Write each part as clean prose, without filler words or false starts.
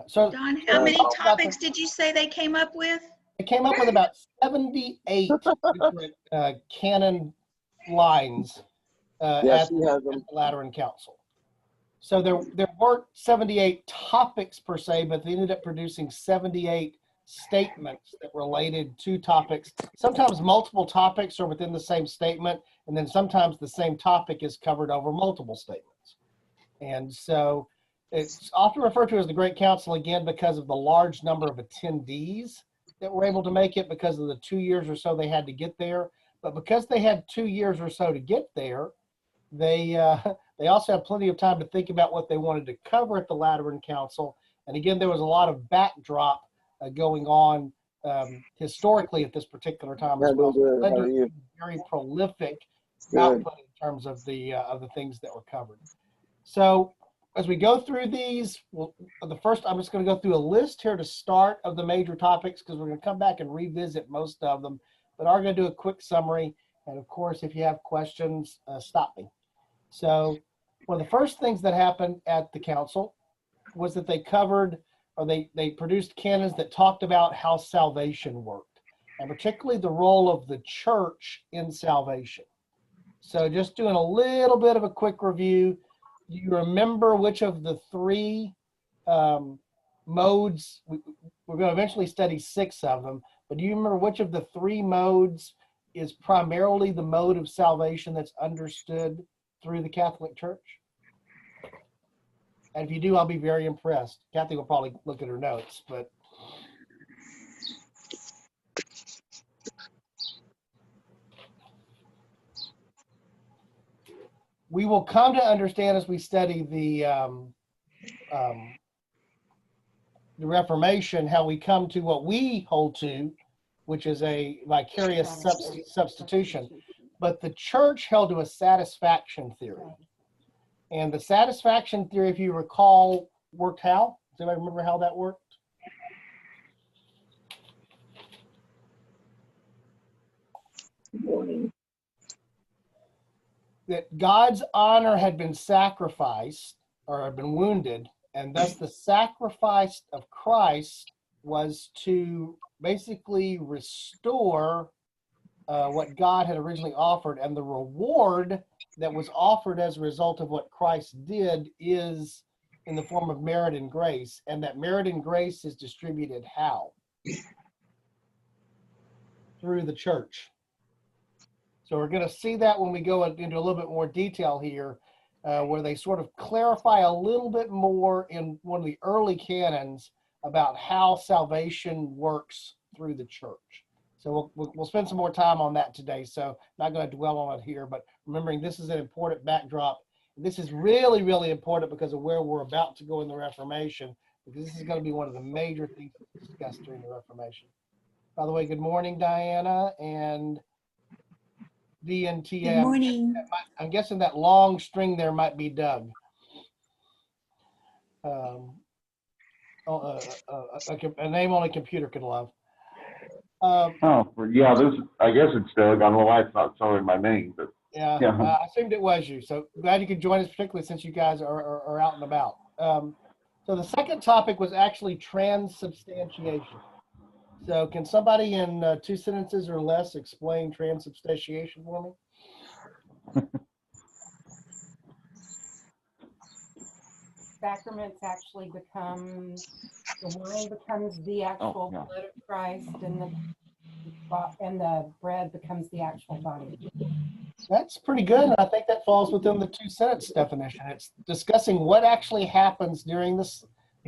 So Don, how many topics did you say they came up with? They came up with about 78 different canon lines at the Lateran Council. So there weren't 78 topics per se, but they ended up producing 78 statements that related to topics. Sometimes multiple topics are within the same statement, and then sometimes the same topic is covered over multiple statements. And so it's often referred to as the Great Council, again, because of the large number of attendees that were able to make it because of the 2 years or so they had to get there. But because they had 2 years or so to get there, they also had plenty of time to think about what they wanted to cover at the Lateran Council. And again, there was a lot of backdrop going on historically at this particular time as well. So it led to a very prolific output in terms of the things that were covered. So as we go through these, I'm just going to go through a list here to start of the major topics, because we're going to come back and revisit most of them, but I'm going to do a quick summary. And of course, if you have questions, stop me. So one of the first things that happened at the council was that they covered, or they produced canons that talked about how salvation worked, and particularly the role of the church in salvation. So just doing a little bit of a quick review. Do you remember which of the three modes? We're going to eventually study 6 of them, but do you remember which of the 3 modes is primarily the mode of salvation that's understood through the Catholic Church? And if you do, I'll be very impressed. Kathy will probably look at her notes, but we will come to understand as we study the Reformation how we come to what we hold to, which is a vicarious substitution. But the church held to a satisfaction theory. And the satisfaction theory, if you recall, worked how? Does anybody remember how that worked? Good morning. That God's honor had been sacrificed or had been wounded, and thus the sacrifice of Christ was to basically restore what God had originally offered, and the reward that was offered as a result of what Christ did is in the form of merit and grace, and that merit and grace is distributed how? Through the church. So we're going to see that when we go into a little bit more detail here, where they sort of clarify a little bit more in one of the early canons about how salvation works through the church. So we'll spend some more time on that today. So not going to dwell on it here, but remembering this is an important backdrop. This is really, really important because of where we're about to go in the Reformation, because this is going to be one of the major things discussed during the Reformation. By the way, good morning, Diana and DNTM. Good morning. I'm guessing that long string there might be Doug. A name only computer can love. Yeah, I guess it's Doug. I don't know why it's not showing my name, but yeah. I assumed it was you. So glad you could join us, particularly since you guys are out and about. So the second topic was actually transubstantiation. So can somebody in 2 sentences or less explain transubstantiation for me? Sacraments actually become, the wine becomes the actual blood of Christ, and the bread becomes the actual body. That's pretty good. I think that falls within the 2-sentence definition. It's discussing what actually happens during the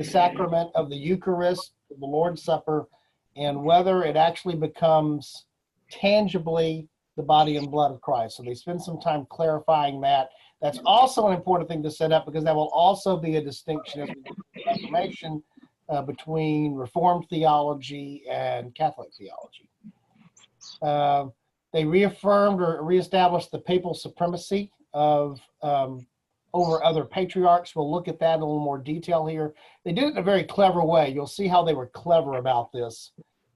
sacrament of the Eucharist, the Lord's Supper, and whether it actually becomes tangibly the body and blood of Christ. So they spend some time clarifying that. That's also an important thing to set up, because that will also be a distinction as we look at the Reformation between Reformed theology and Catholic theology. They reaffirmed or reestablished the papal supremacy of over other patriarchs. We'll look at that in a little more detail here. They did it in a very clever way. You'll see how they were clever about this.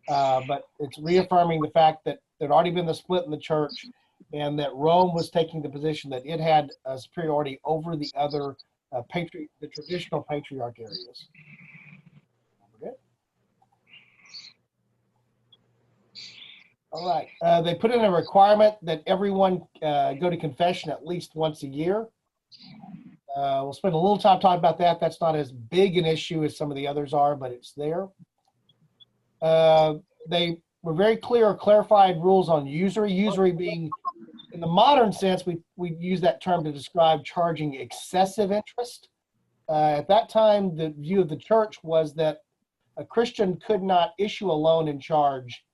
But it's reaffirming the fact that there'd already been the split in the church, and that Rome was taking the position that it had superiority over the other the traditional patriarch areas. All right. They put in a requirement that everyone go to confession at least once a year. We'll spend a little time talking about that. That's not as big an issue as some of the others are, but it's there. They were very clear or clarified rules on usury. Usury being, in the modern sense, we use that term to describe charging excessive interest. At that time, the view of the church was that a Christian could not issue a loan and charge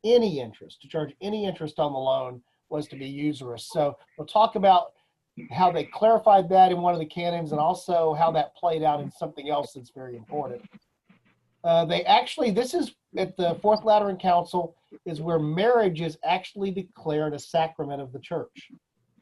any interest. To charge any interest on the loan was to be usurious. So we'll talk about how they clarified that in one of the canons and also how that played out in something else that's very important. This is at the Fourth Lateran Council, is where marriage is actually declared a sacrament of the church,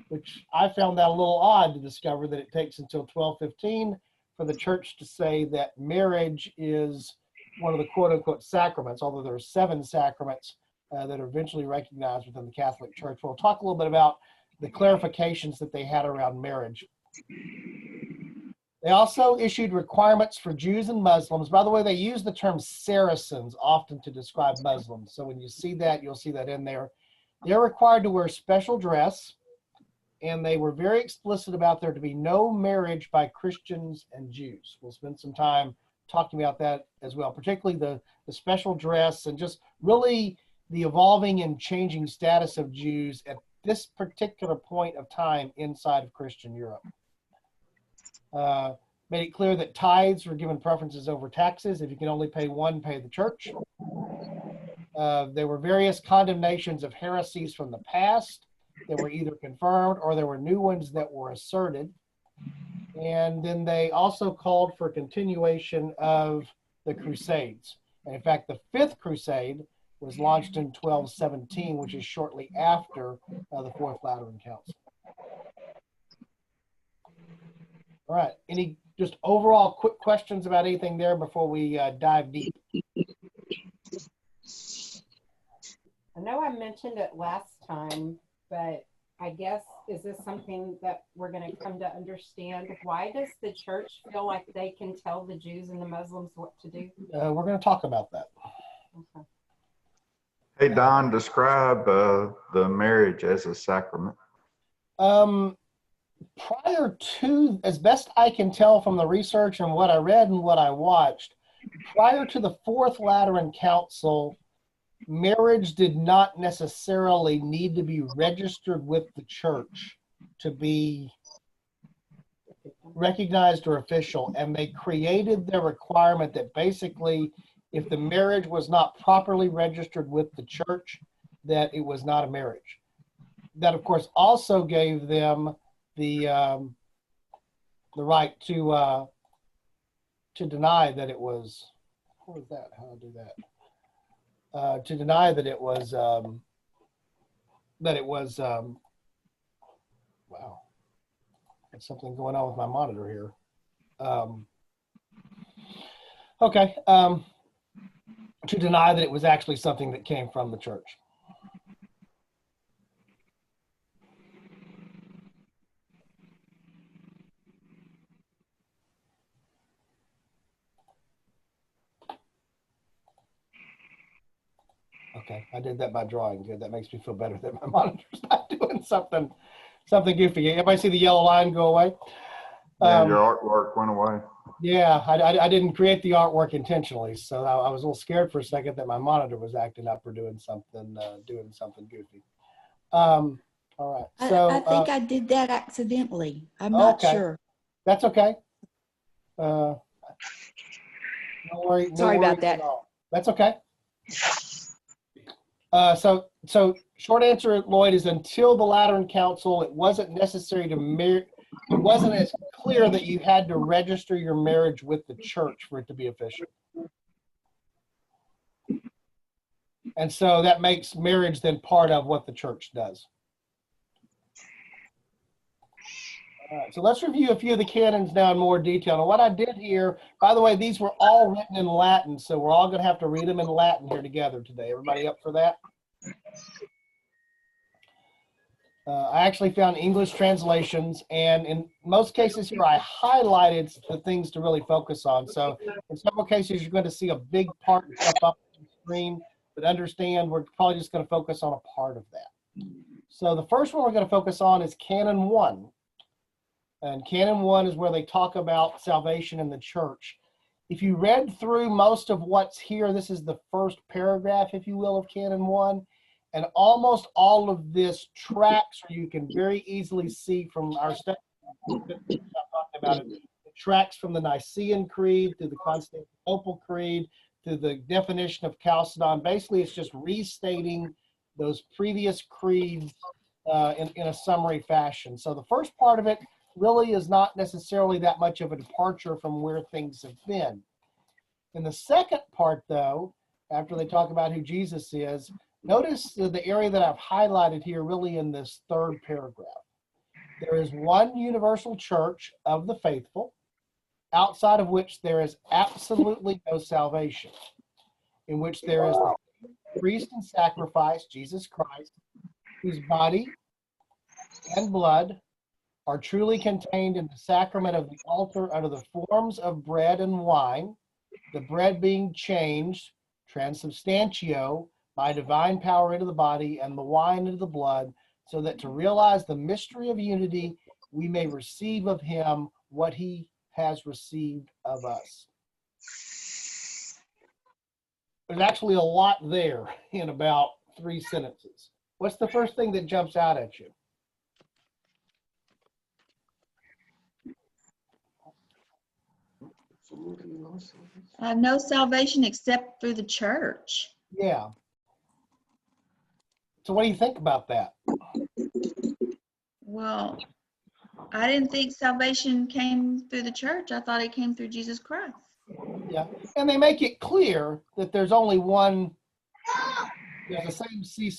which I found that a little odd to discover that it takes until 1215 for the church to say that marriage is one of the quote-unquote sacraments, although there are 7 sacraments that are eventually recognized within the Catholic Church. We'll talk a little bit about the clarifications that they had around marriage. They also issued requirements for Jews and Muslims. By the way, they use the term Saracens often to describe Muslims. So when you see that, you'll see that in there. They're required to wear special dress, and they were very explicit about there to be no marriage by Christians and Jews. We'll spend some time talking about that as well, particularly the special dress and just really the evolving and changing status of Jews at this particular point of time inside of Christian Europe. Made it clear that tithes were given preferences over taxes. If you can only pay one, pay the church. There were various condemnations of heresies from the past that were either confirmed or there were new ones that were asserted. And then they also called for continuation of the Crusades. And in fact, the 5th Crusade was launched in 1217, which is shortly after the Fourth Lateran Council. All right, any just overall quick questions about anything there before we dive deep? I know I mentioned it last time, but I guess, is this something that we're going to come to understand? Why does the church feel like they can tell the Jews and the Muslims what to do? We're going to talk about that. Okay. Hey, Don, describe the marriage as a sacrament. Prior to, as best I can tell from the research and what I read and what I watched, prior to the Fourth Lateran Council, marriage did not necessarily need to be registered with the church to be recognized or official. And they created the requirement that basically, if the marriage was not properly registered with the church, that it was not a marriage. That, of course, also gave them the right to deny that it was, what was that? How do I do that? To deny that it was, wow, there's something going on with my monitor here. Okay, to deny that it was actually something that came from the church. Okay, I did that by drawing. Good, that makes me feel better that my monitor's not doing something goofy. Everybody see the yellow line go away? Yeah, your artwork went away. Yeah, I didn't create the artwork intentionally, so I was a little scared for a second that my monitor was acting up or doing something goofy. All right, so I think I did that accidentally. I'm not sure. That's okay. No worry. Sorry about that. That's okay. So short answer, Lloyd, is until the Lateran Council, it wasn't necessary to it wasn't as clear that you had to register your marriage with the church for it to be official. And so that makes marriage then part of what the church does. All right, so let's review a few of the canons now in more detail. Now, what I did here, by the way, these were all written in Latin, so we're all going to have to read them in Latin here together today. Everybody up for that? I actually found English translations, and in most cases here, I highlighted the things to really focus on. So in several cases, you're going to see a big part jump up on the screen. but understand we're probably just going to focus on a part of that. So the first one we're going to focus on is Canon 1. And Canon 1 is where they talk about salvation in the church. If you read through most of what's here, this is the first paragraph, if you will, of Canon 1. And almost all of this tracks, or you can very easily see from our study about it, it tracks from the Nicene Creed through the Constantinople Creed to the definition of Chalcedon. Basically, it's just restating those previous creeds in a summary fashion. So the first part of it really is not necessarily that much of a departure from where things have been. In the second part, though, after they talk about who Jesus is, notice the area that I've highlighted here really in this third paragraph. There is one universal church of the faithful, outside of which there is absolutely no salvation, in which there is the priest and sacrifice, Jesus Christ, whose body and blood are truly contained in the sacrament of the altar under the forms of bread and wine, the bread being changed, transubstantiation, by divine power into the body and the wine into the blood, so that to realize the mystery of unity, we may receive of him what he has received of us. There's actually a lot there in about 3 sentences. What's the first thing that jumps out at you? No salvation except through the church. Yeah. So what do you think about that? Well, I didn't think salvation came through the church. I thought it came through Jesus Christ. Yeah, and they make it clear that there's only one, the same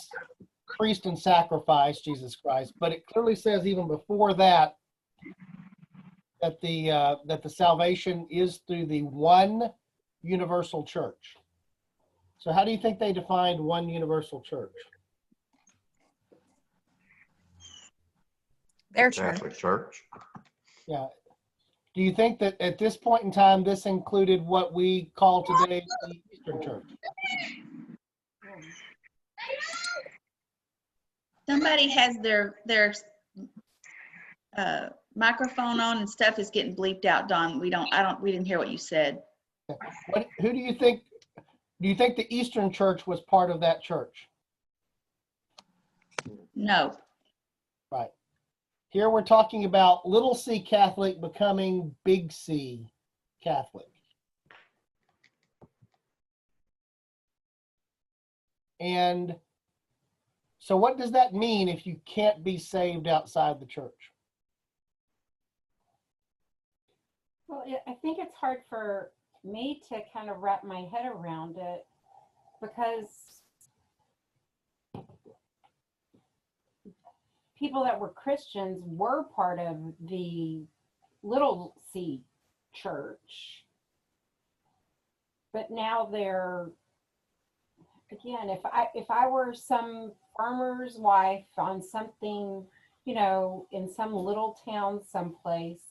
priest and sacrifice, Jesus Christ, but it clearly says even before that, that the salvation is through the one universal church. So how do you think they defined one universal church? Their church. Catholic Church. Yeah. Do you think that at this point in time, this included what we call today the Eastern Church? Somebody has their microphone on and stuff is getting bleeped out, Don. We didn't hear what you said. Who do you think? Do you think the Eastern Church was part of that church? No. Right. Here we're talking about little c Catholic becoming big C Catholic. And so what does that mean if you can't be saved outside the church? Well, I think it's hard for me to kind of wrap my head around it, because people that were Christians were part of the little c church, but now they're, again, if I were some farmer's wife on something, in some little town someplace,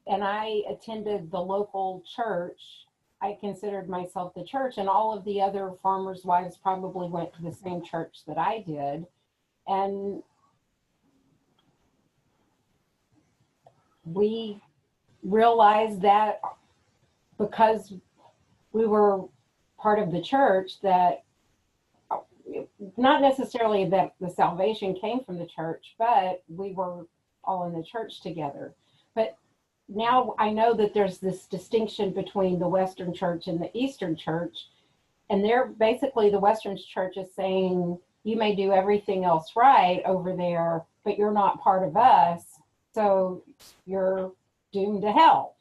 and I attended the local church, I considered myself the church, and all of the other farmers' wives probably went to the same church that I did. And we realized that because we were part of the church, that not necessarily that the salvation came from the church, but we were all in the church together. But now I know that there's this distinction between the Western Church and the Eastern Church, and they're basically, the Western Church is saying, you may do everything else right over there, but you're not part of us, so you're doomed to hell.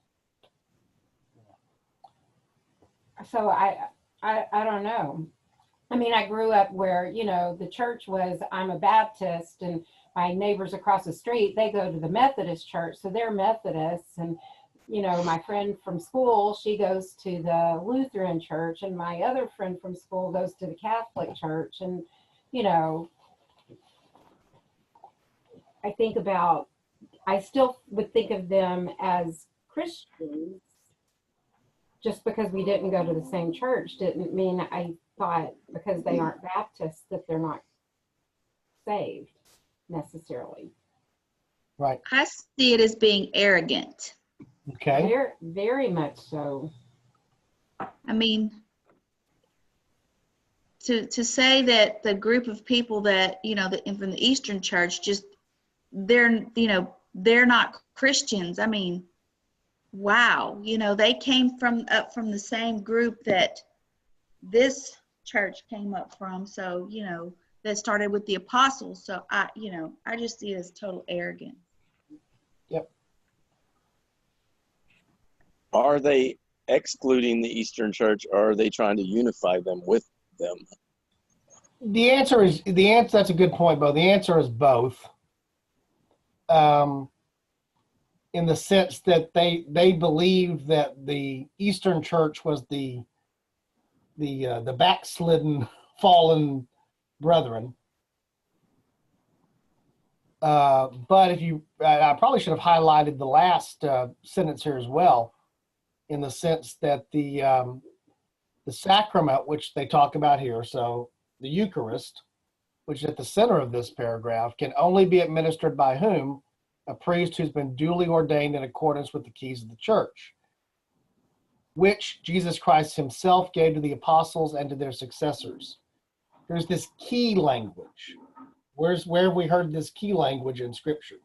So I don't know. I mean, I grew up where, the church was, I'm a Baptist, and my neighbors across the street, they go to the Methodist church, so they're Methodists. And, my friend from school, she goes to the Lutheran church, and my other friend from school goes to the Catholic church. And, I still would think of them as Christians. Just because we didn't go to the same church didn't mean I thought because they aren't Baptists that they're not saved necessarily. Right. I see it as being arrogant. Okay. Very, very much so. I mean, to say that the group of people that, from the Eastern Church, just, they're not Christians. I mean, wow, they came up from the same group that this church came up from. So, that started with the apostles. So I just see it as total arrogance. Yep. Are they excluding the Eastern Church, or are they trying to unify them with them? That's a good point, Bo. The answer is both. In the sense that they believe that the Eastern Church was the backslidden, fallen brethren. But I probably should have highlighted the last sentence here as well, in the sense that the sacrament, which they talk about here, so the Eucharist, which is at the center of this paragraph, can only be administered by whom? A priest who's been duly ordained in accordance with the keys of the church, which Jesus Christ himself gave to the apostles and to their successors. There's this key language. Where have we heard this key language in Scripture?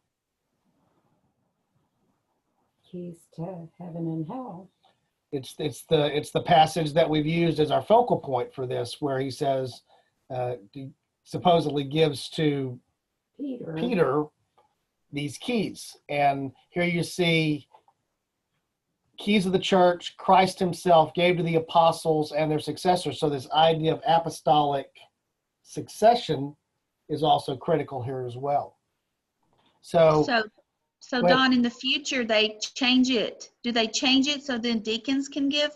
Keys to heaven and hell. It's the passage that we've used as our focal point for this, where he says, supposedly gives to Peter these keys. And here you see keys of the church, Christ himself gave to the apostles and their successors. So this idea of apostolic succession is also critical here as well. So Don, in the future, they change it. Do they change it so then deacons can give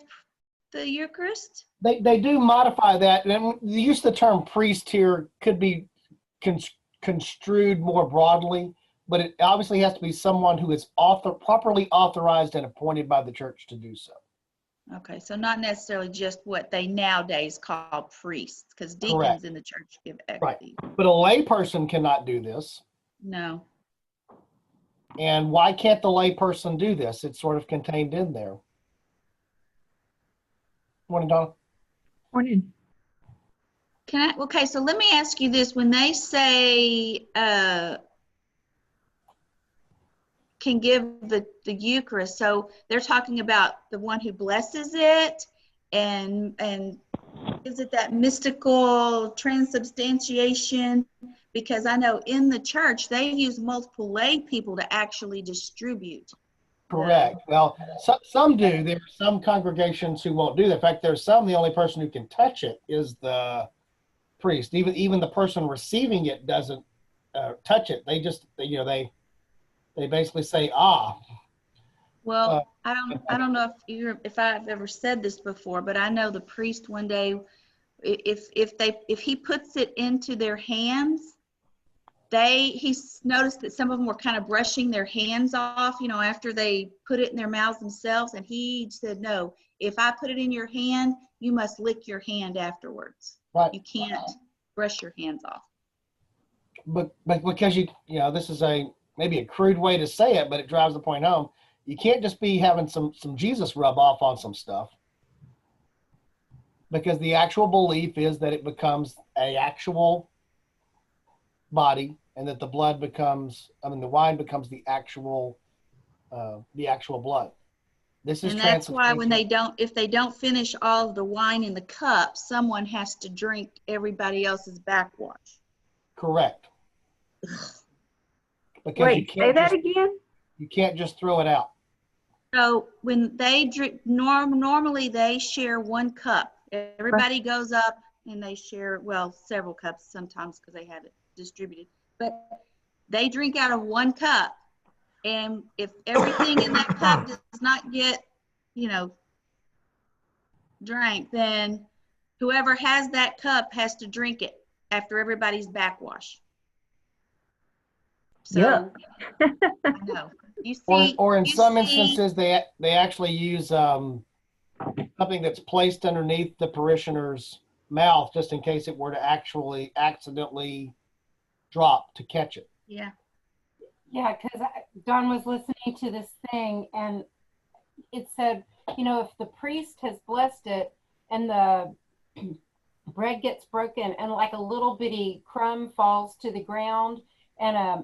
the Eucharist? They do modify that. And the use of the term priest here could be construed more broadly, but it obviously has to be someone who is properly authorized and appointed by the church to do so. Okay, so not necessarily just what they nowadays call priests, because deacons Correct. in the church give Right. equity. But a lay person cannot do this. No. And why can't the lay person do this? It's sort of contained in there. Morning, Donna. Morning. Okay, so let me ask you this. When they say can give the Eucharist, so they're talking about the one who blesses it, and is it that mystical transubstantiation? Because I know in the church they use multiple lay people to actually distribute. Correct. Well, some do. There are some congregations who won't do that. In fact, there's some, the only person who can touch it is the priest. Even the person receiving it doesn't touch it. They just, they basically say, ah. Well, I don't know if I've ever said this before, but I know the priest one day, if he puts it into their hands, he's noticed that some of them were kind of brushing their hands off, after they put it in their mouths themselves. And he said, no, if I put it in your hand, you must lick your hand afterwards. Right. You can't brush your hands off. But because this is maybe a crude way to say it, but it drives the point home. You can't just be having some Jesus rub off on some stuff, because the actual belief is that it becomes an actual body, and that the wine becomes the actual blood. This is, and that's why when if they don't finish all of the wine in the cup, someone has to drink everybody else's backwash. Correct. Wait, say that again? You can't just throw it out. So when they drink, normally they share one cup. Everybody goes up and they share, several cups sometimes because they have it distributed. But they drink out of one cup. And if everything in that cup does not get, drank, then whoever has that cup has to drink it after everybody's backwash. So, I know. You see, or in some instances, they actually use something that's placed underneath the parishioner's mouth just in case it were to actually accidentally drop to catch it. Yeah. Yeah, because Don was listening to this thing and it said, you know, if the priest has blessed it and the bread gets broken and like a little bitty crumb falls to the ground and a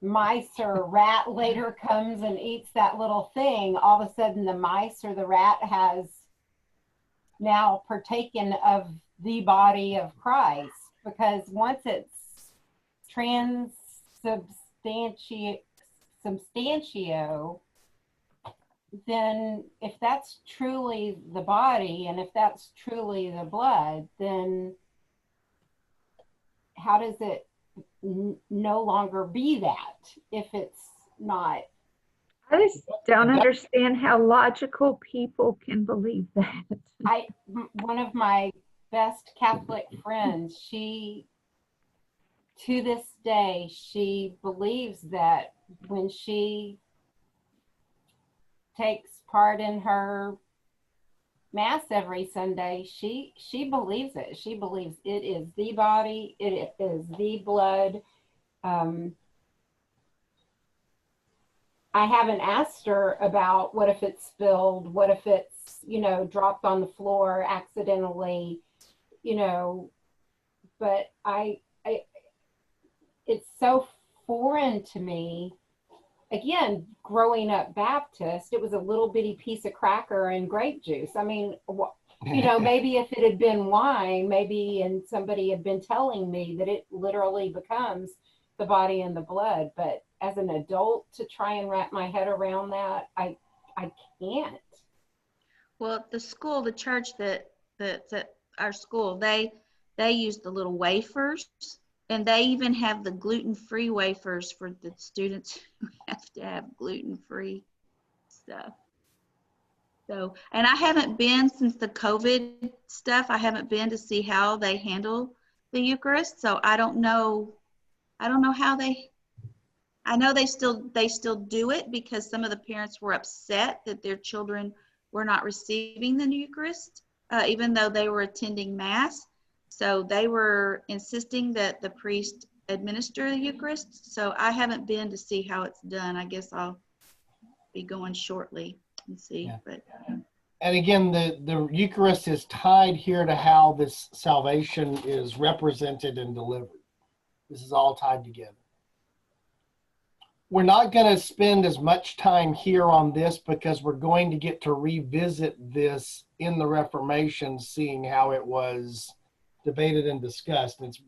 mice or rat later comes and eats that little thing, all of a sudden the mice or the rat has now partaken of the body of Christ, because once it's transubstantiatio, then if that's truly the body and if that's truly the blood, then how does it no longer be that if it's not? I just don't understand how logical people can believe that. One of my best Catholic friends, she, to this day, she believes that when she takes part in her Mass every Sunday, she believes it. She believes it is the body, it is the blood. I haven't asked her about what if it's spilled, what if it's, you know, dropped on the floor accidentally, you know, but it's so foreign to me. Again, growing up Baptist, it was a little bitty piece of cracker and grape juice. I mean, you know, maybe if it had been wine, maybe, and somebody had been telling me that it literally becomes the body and the blood. But as an adult, to try and wrap my head around that, I can't. Well, the school, the church that our school, they use the little wafers, and they even have the gluten-free wafers for the students who have to have gluten-free stuff. So, and I haven't been since the COVID stuff. I haven't been to see how they handle the Eucharist, so I don't know how they. I know they still do it because some of the parents were upset that their children were not receiving the Eucharist, even though they were attending Mass. So they were insisting that the priest administer the Eucharist. So I haven't been to see how it's done. I guess I'll be going shortly and see. Yeah. But and again, the Eucharist is tied here to how this salvation is represented and delivered. This is all tied together. We're not going to spend as much time here on this because we're going to get to revisit this in the Reformation, seeing how it was debated and discussed. It's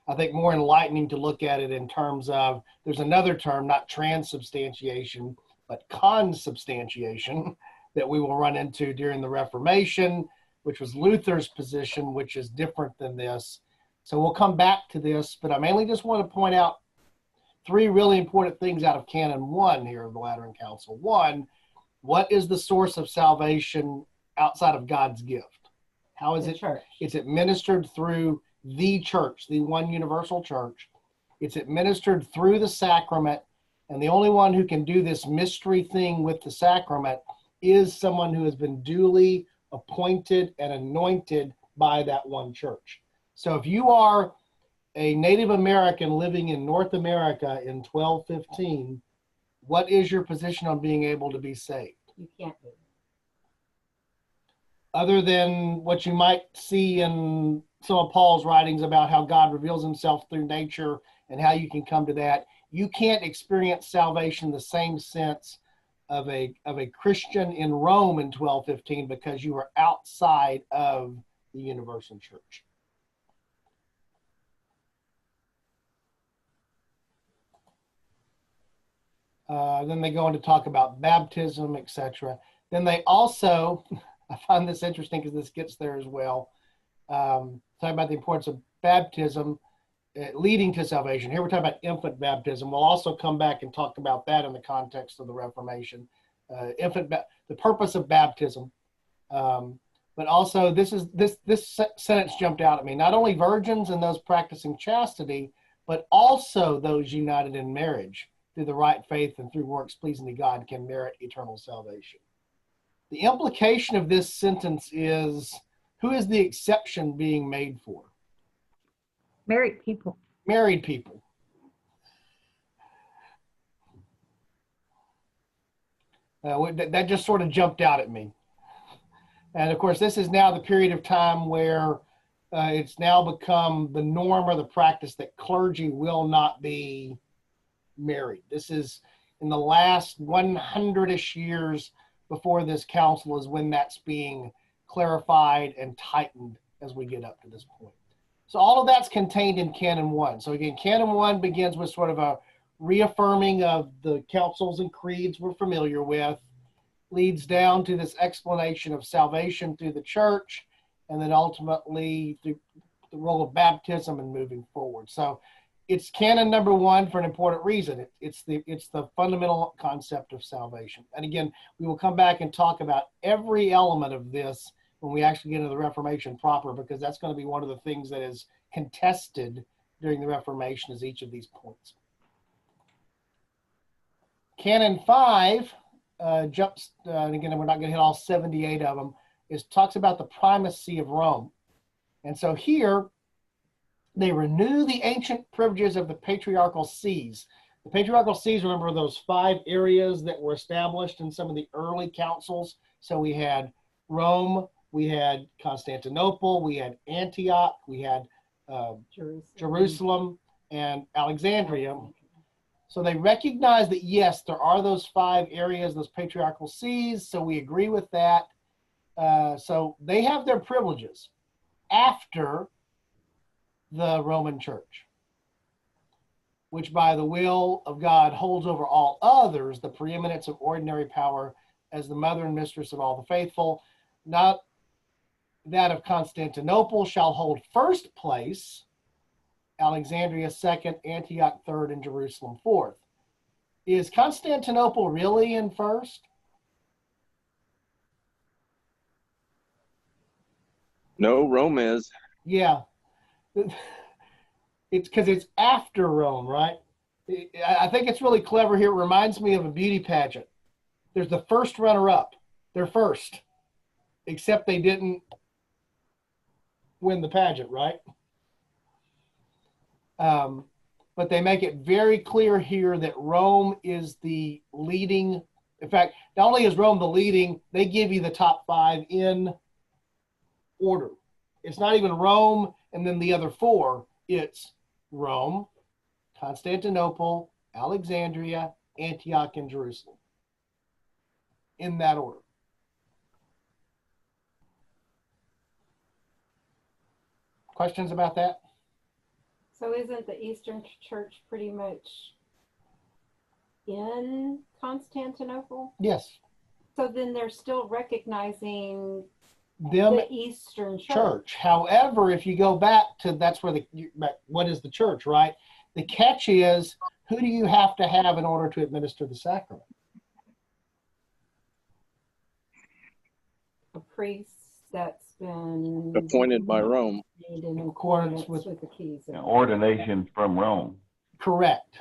I think more enlightening to look at it in terms of, there's another term, not transubstantiation, but consubstantiation, that we will run into during the Reformation, which was Luther's position, which is different than this. So we'll come back to this, but I mainly just want to point out three really important things out of Canon 1 here of the Lateran Council. One, what is the source of salvation outside of God's gift? How is it? It's administered through the church, the one universal church. It's administered through the sacrament, and the only one who can do this mystery thing with the sacrament is someone who has been duly appointed and anointed by that one church. So if you are a Native American living in North America in 1215, what is your position on being able to be saved? You can't be. Other than what you might see in some of Paul's writings about how God reveals himself through nature and how you can come to that, you can't experience salvation in the same sense of a Christian in Rome in 1215 because you are outside of the universal church. Then they go on to talk about baptism, etc. Then they also, I find this interesting because this gets there as well, talk about the importance of baptism leading to salvation. Here we're talking about infant baptism. We'll also come back and talk about that in the context of the Reformation. The purpose of baptism. But also this sentence jumped out at me. Not only virgins and those practicing chastity, but also those united in marriage through the right faith and through works pleasing to God can merit eternal salvation. The implication of this sentence is, Who is the exception being made for? Married people. Married people. That just sort of jumped out at me. And of course, this is now the period of time where it's now become the norm or the practice that clergy will not be married. This is in the last 100-ish years before this council is when that's being clarified and tightened as we get up to this point. So all of that's contained in Canon 1. So again, Canon 1 begins with sort of a reaffirming of the councils and creeds we're familiar with, leads down to this explanation of salvation through the church, and then ultimately through the role of baptism and moving forward. So it's Canon number 1 for an important reason. It's the fundamental concept of salvation. And again, we will come back and talk about every element of this when we actually get into the Reformation proper, because that's going to be one of the things that is contested during the Reformation, is each of these points. Canon 5 jumps, and again, we're not going to hit all 78 of them, talks about the primacy of Rome. And so here, they renew the ancient privileges of the patriarchal sees. The patriarchal sees, remember, those 5 areas that were established in some of the early councils. So we had Rome, we had Constantinople, we had Antioch, we had Jerusalem, and Alexandria. So they recognize that, yes, there are those 5 areas, those patriarchal sees, so we agree with that. So they have their privileges after the Roman Church, which by the will of God holds over all others the preeminence of ordinary power as the mother and mistress of all the faithful. Not that of Constantinople shall hold first place, Alexandria second, Antioch third, and Jerusalem fourth. Is Constantinople really in first? No, Rome is. Yeah. It's because it's after Rome, right? I think it's really clever here. It reminds me of a beauty pageant. There's the first runner-up. They're first, except they didn't win the pageant, right? But they make it very clear here that Rome is the leading. In fact, not only is Rome the leading, they give you the top 5 in order. It's not even Rome and then the other 4. It's Rome, Constantinople, Alexandria, Antioch, and Jerusalem. In that order. Questions about that? So isn't the Eastern Church pretty much in Constantinople? Yes. So then they're still recognizing Them the Eastern Church. However, if you go back to, that's where what is the church, right? The catch is, who do you have to have in order to administer the sacrament? A priest that's been Appointed by Rome. in accordance with the keys. Ordination from Rome. Correct.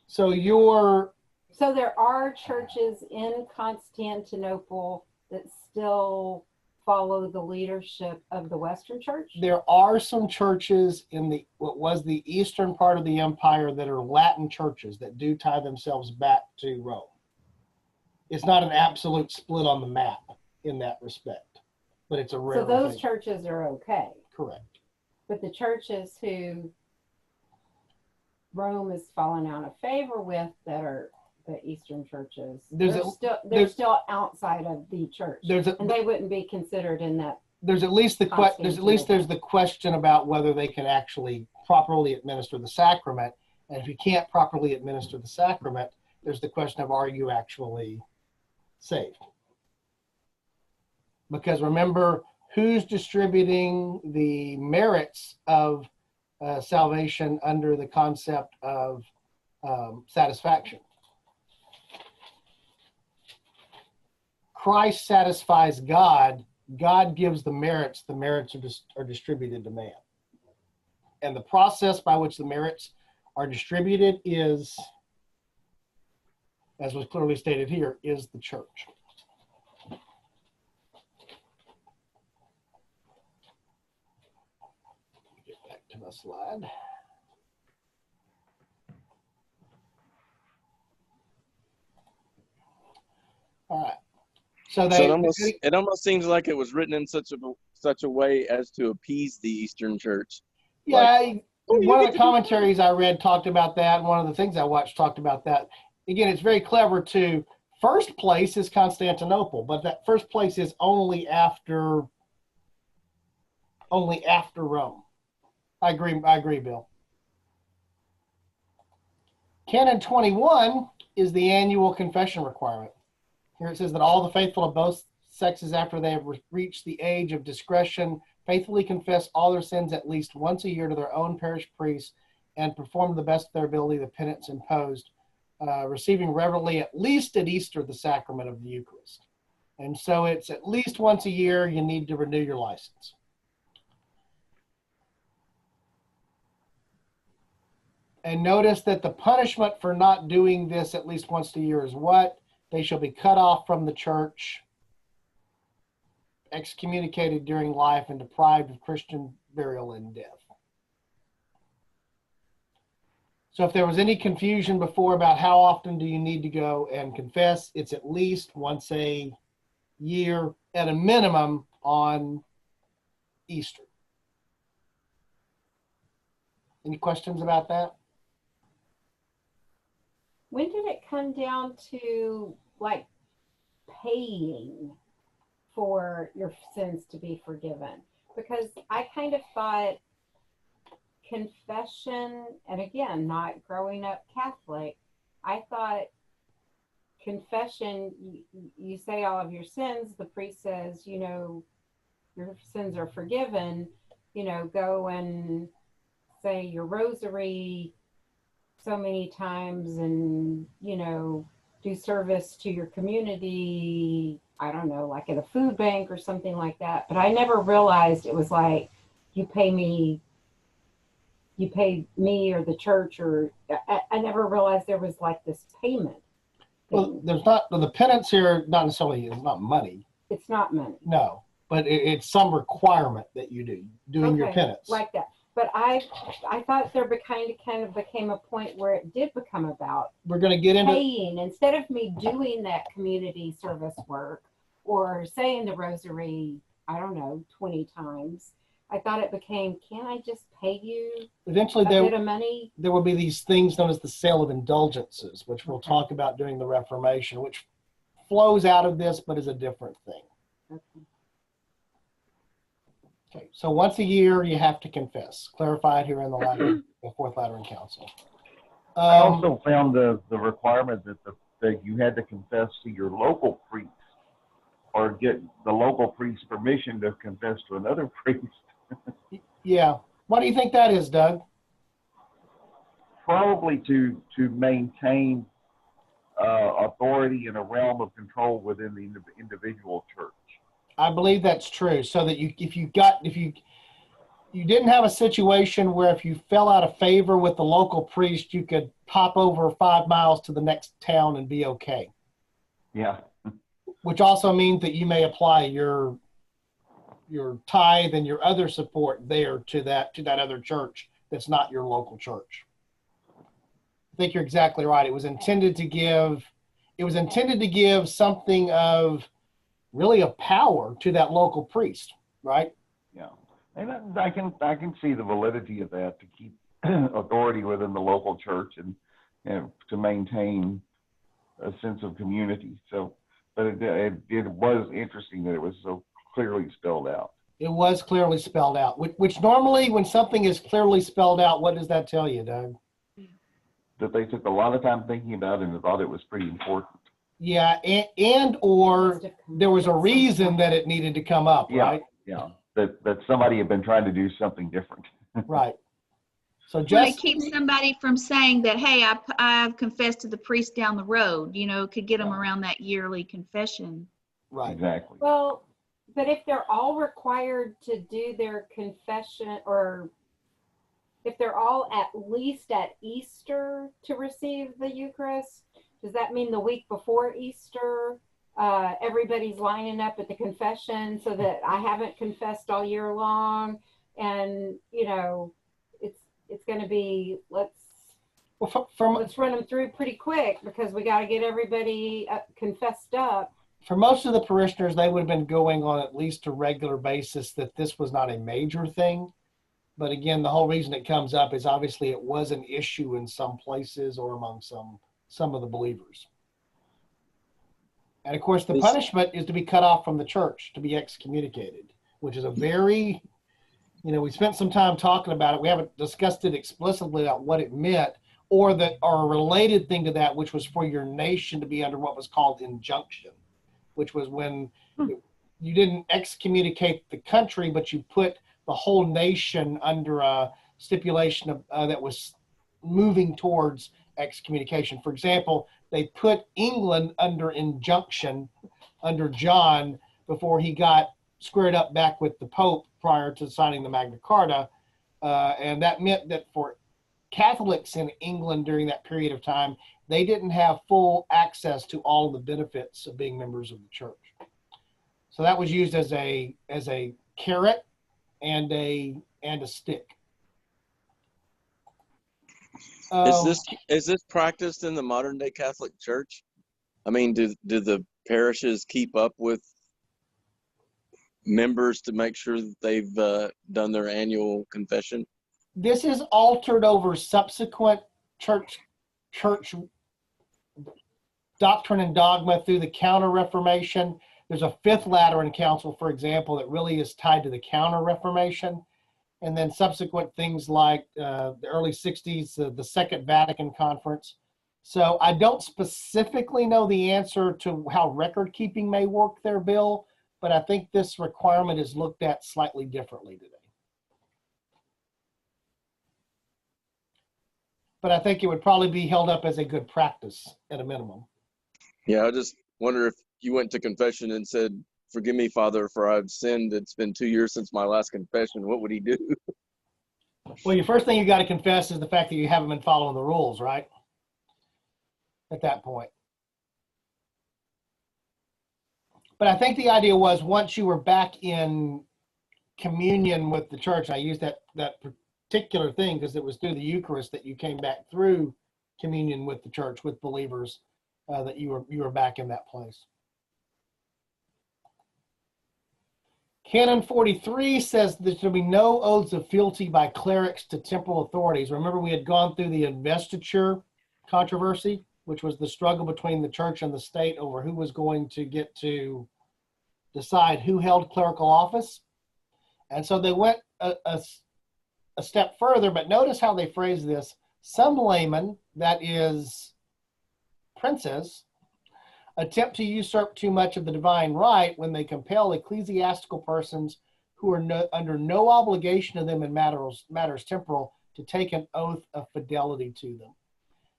So there are churches in Constantinople that still follow the leadership of the Western Church? There are some churches in what was the eastern part of the empire that are Latin churches that do tie themselves back to Rome. It's not an absolute split on the map in that respect, but it's a rare So those thing. churches are okay. Correct. But the churches who Rome is falling out of favor with, that are the Eastern churches, they're still outside of the church, and they wouldn't be considered in that. There's at least the question about whether they can actually properly administer the sacrament, and if you can't properly administer the sacrament, there's the question of, are you actually saved? Because remember, who's distributing the merits of salvation under the concept of satisfaction? Christ satisfies God. God gives the merits. The merits are distributed to man. And the process by which the merits are distributed is, as was clearly stated here, is the church. my slide. All right. So it almost seems like it was written in such a way as to appease the Eastern Church. Yeah, one of the commentaries I read talked about that, and one of the things I watched talked about that. Again, it's very clever too. First place is Constantinople, but that first place is only after Rome. I agree, Bill. Canon 21 is the annual confession requirement. Here it says that all the faithful of both sexes, after they have reached the age of discretion, faithfully confess all their sins at least once a year to their own parish priest and perform to the best of their ability the penance imposed, receiving reverently at least at Easter the sacrament of the Eucharist. And so it's at least once a year you need to renew your license. And notice that the punishment for not doing this at least once a year is what? They shall be cut off from the church, excommunicated during life, and deprived of Christian burial in death. So if there was any confusion before about how often do you need to go and confess, it's at least once a year at a minimum on Easter. Any questions about that? When did it come down to like paying for your sins to be forgiven? Because I kind of thought confession, and again, not growing up Catholic, I thought confession, you say all of your sins, the priest says, you know, your sins are forgiven, you know, go and say your rosary so many times and, you know, do service to your community, I don't know, like at a food bank or something like that. But I never realized it was like you pay me or the church, or I never realized there was like this payment thing. Well, there's not, the penance here, not necessarily, it's not money. It's not money. No, but it's some requirement that you do, doing your penance. Like that. But I thought there kind of became a point where it did become about We're going to get into paying, instead of me doing that community service work or saying the rosary, I don't know, 20 times. I thought it became, can I just pay you eventually a bit of money? There will be these things known as the sale of indulgences, which we'll talk about during the Reformation, which flows out of this, but is a different thing. Okay, so once a year you have to confess, clarified here in the Fourth Lateran Council. I also found the requirement that you had to confess to your local priest, or get the local priest's permission to confess to another priest. Yeah. Why do you think that is, Doug? Probably to maintain authority in a realm of control within the individual church. I believe that's true. So that if you didn't have a situation where if you fell out of favor with the local priest, you could pop over 5 miles to the next town and be okay. Yeah. Which also means that you may apply your tithe and your other support there to that other church that's not your local church. I think you're exactly right. It was intended to give something of really a power to that local priest, right? Yeah, and I can see the validity of that, to keep authority within the local church and to maintain a sense of community. So, but it was interesting that it was so clearly spelled out. It was clearly spelled out, which normally when something is clearly spelled out, what does that tell you, Doug? That they took a lot of time thinking about it and thought it was pretty important. Yeah, or there was a reason that it needed to come up, right? Yeah, that somebody had been trying to do something different. Right. So just keep somebody from saying that, hey, I've confessed to the priest down the road, you know, could get them around that yearly confession. Right. Exactly. Well, but if they're all required to do their confession, or if they're all at least at Easter to receive the Eucharist, does that mean the week before Easter, everybody's lining up at the confession so that I haven't confessed all year long? And, you know, it's going to be, let's Well, run them through pretty quick because we got to get everybody confessed up. for most of the parishioners, they would have been going on at least a regular basis that this was not a major thing. But again, the whole reason it comes up is obviously it was an issue in some places or among some of the believers. And of course, the punishment is to be cut off from the church, to be excommunicated, which is a very, we spent some time talking about it. We haven't discussed it explicitly about what it meant, or a related thing to that, which was for your nation to be under what was called injunction, which was when you didn't excommunicate the country, but you put the whole nation under a stipulation of, that was moving towards excommunication. For example, they put England under injunction under John before he got squared up back with the Pope prior to signing the Magna Carta. And that meant that for Catholics in England during that period of time, they didn't have full access to all of the benefits of being members of the church. So that was used as a carrot and a stick. Is this practiced in the modern day Catholic Church? I mean, do the parishes keep up with members to make sure that they've done their annual confession? This is altered over subsequent church doctrine and dogma through the Counter-Reformation. There's a Fifth Lateran Council, for example, that really is tied to the Counter-Reformation. And then subsequent things like the early 60s, the Second Vatican Conference. So I don't specifically know the answer to how record keeping may work there, Bill, but I think this requirement is looked at slightly differently today. But I think it would probably be held up as a good practice at a minimum. Yeah, I just wonder if you went to confession and said, "Forgive me, Father, for I've sinned. It's been 2 years since my last confession." What would he do? Well, your first thing you got to confess is the fact that you haven't been following the rules, right? At that point. But I think the idea was once you were back in communion with the church, I used that particular thing because it was through the Eucharist that you came back through communion with the church, with believers, that you were back in that place. Canon 43 says there shall be no oaths of fealty by clerics to temporal authorities. Remember, we had gone through the investiture controversy, which was the struggle between the church and the state over who was going to get to decide who held clerical office. And so they went a step further, but notice how they phrase this. Some laymen, that is princes, attempt to usurp too much of the divine right when they compel ecclesiastical persons who are under no obligation to them in matters temporal to take an oath of fidelity to them.